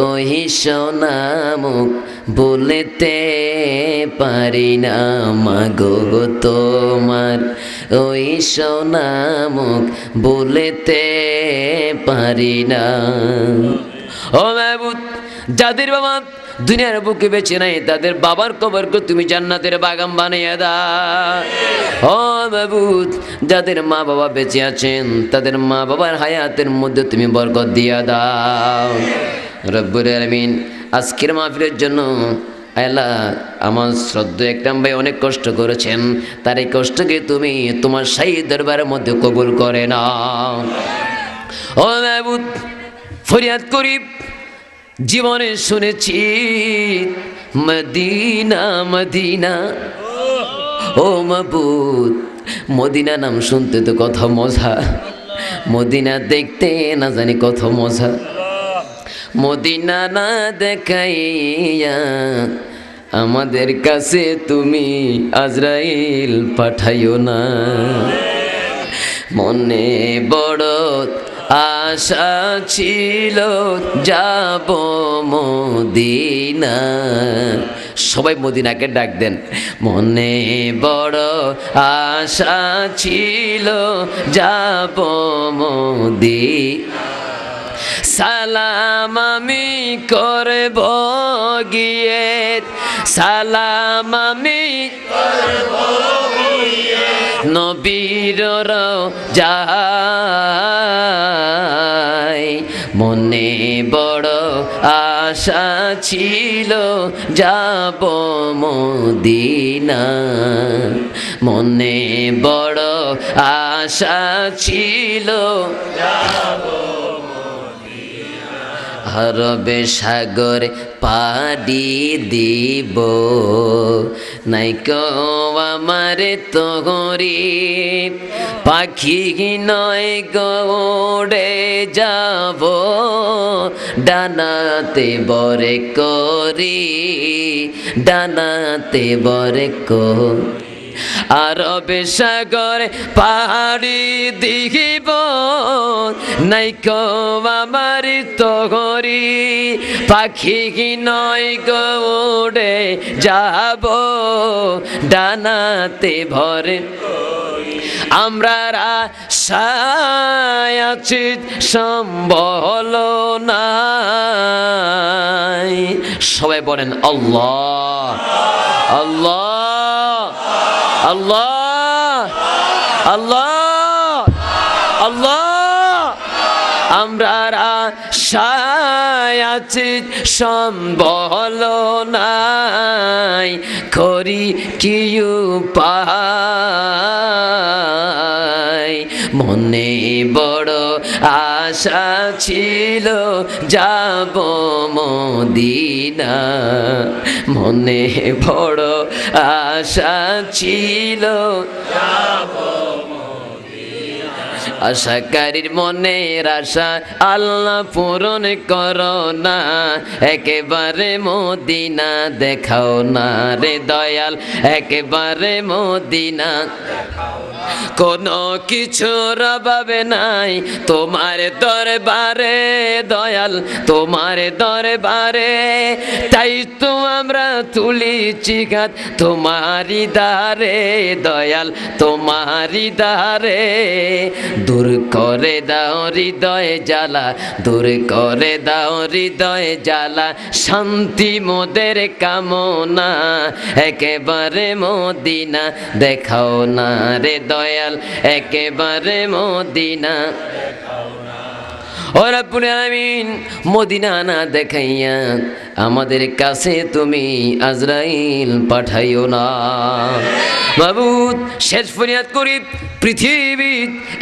ওই সোনা মুখ বলতে পারি না মাগো তোমার ওই সোনা মুখ বলতে পারি না। ও মাহবুব, যাদের বাবা দুনিয়ার বুকে বেঁচে নাই তাদের বাবার কবরকে তুমি জান্নাতের বাগান বানিয়ে দাও। ও মাহবুব, যাদের মা বাবা বেঁচে আছেন তাদের মা বাবার হায়াতের মধ্যে তুমি বরকত দিয়ে দাও। রব্বুল আলামিন, আজকের মাহফিলের জন্য আল্লাহ আমার শ্রদ্ধা একরাম ভাই অনেক কষ্ট করেছেন, তার এই কষ্টকে তুমি তোমার শাহী দরবারের মধ্যে কবুল করে নাও। ও মাহবুব, ফরিয়াদ করি, জীবনে শুনেছি মদিনা মদিনা। ও মাহবুব, মদিনা নাম শুনতে তো কত মজা, মদিনা দেখতে না জানি কত মজা। মদিনা না দেখাইয়া আমাদের কাছে তুমি আজরাইল পাঠাইও না। মনে বড় আশা ছিল যাব মদিনা। সবাই মদিনাকে ডাক দেন। মনে বড় আশা ছিল যাব মদিনা। সালাম আমি করব গিয়ে, সালাম আমি করব গিয়ে নবীর রওজায়। মনে বড় আশা ছিল যাব মদিনা। মনে বড় আশা ছিল যাব আরবে সাগর পাড়ি দিব, নাইকো আমার তোরে পাখি নয় গৌড়ে যাব ডানাতে বরে করি, ডানাতে বরে করি। আরবে সাগর পাহাড়ি দিব, নাইকো আমার তোরি পাখি নয় গৌড়ে যাব ডানাতে ভরে। আমরা আশায় আছি সম্বল নাই। সবাই বলেন আল্লাহ আল্লাহ আল্লাহ আল্লাহ আল্লাহ। আমরা আশায় আছি সম্বল নাই, করি কি উপায়। মনে বড় আশা ছিল যাব মদিনা। মনে বড় আশা ছিল যাব আশাকারীর মনের আশা আল্লাহ পূরণ করো না, একেবারে মদিনা দেখাও না রে দয়াল, একেবারে মদিনা। কোনো কিছুর অভাবে নাই তোমার দরবারে দয়াল, তোমার দরবারে। তাই তো আমরা তুলিছি হাত তোমারি দ্বারে দয়াল, তোমারি দ্বারে। দূর করে দাও হৃদয় জ্বালা, দূর করে দাও হৃদয় জ্বালা। শান্তি মোদের কামনা, একেবারে মদিনা দেখাও না রে দয়াল, একেবারে মদিনা। ও রব্বুল আলামিন, মদিনা না দেখাইয়া আমাদের কাছে তুমি আজরাইল পাঠাইও না। মাবুদ, শেষ ফরিয়াদ করি, পৃথিবী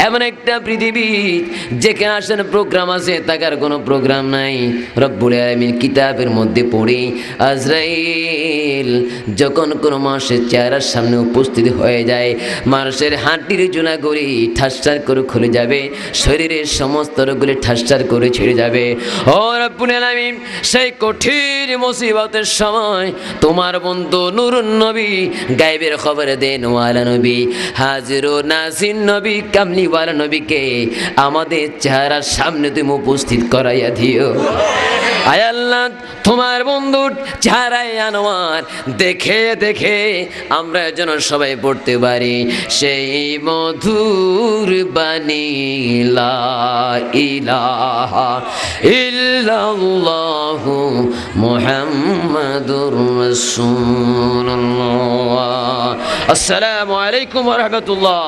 এমন একটা পৃথিবী যেখানে আসার প্রোগ্রাম আছে থাকার কোনো প্রোগ্রাম নাই। রব্বুল আলামিন কিতাবের মধ্যে পড়ি আজরাইল যখন কোনো মানুষের চেহারার সামনে উপস্থিত হয়ে যায়, মানুষের হাঁটির জোনাগুলি ঠাসঠাস করে খুলে যাবে, শরীরের সমস্ত রোগগুলি ঠাসঠাস করে ছেড়ে যাবে। ও রব্বুল আলামিন, সেই কঠিন কঠিন মুসিবতের সময় তোমার বন্ধু নুরুন নবী গায়েবের খবর দেন ওয়ালা নবী হাজির ও নাজির নবী কামলিওয়ালা নবীকে আমাদের চেহারার সামনে তুমি উপস্থিত করাইয়া দিও। আয় আল্লাহ, তোমার বন্ধুর চেহারায় আনোয়ার দেখে দেখে আমরা যেন সবাই পড়তে পারি সেই মধুর বাণী লা ইলাহা ইল্লাল্লাহু মুহাম্মাদুর রাসূলুল্লাহ। আসসালামু আলাইকুম ওয়া রাহমাতুল্লাহ।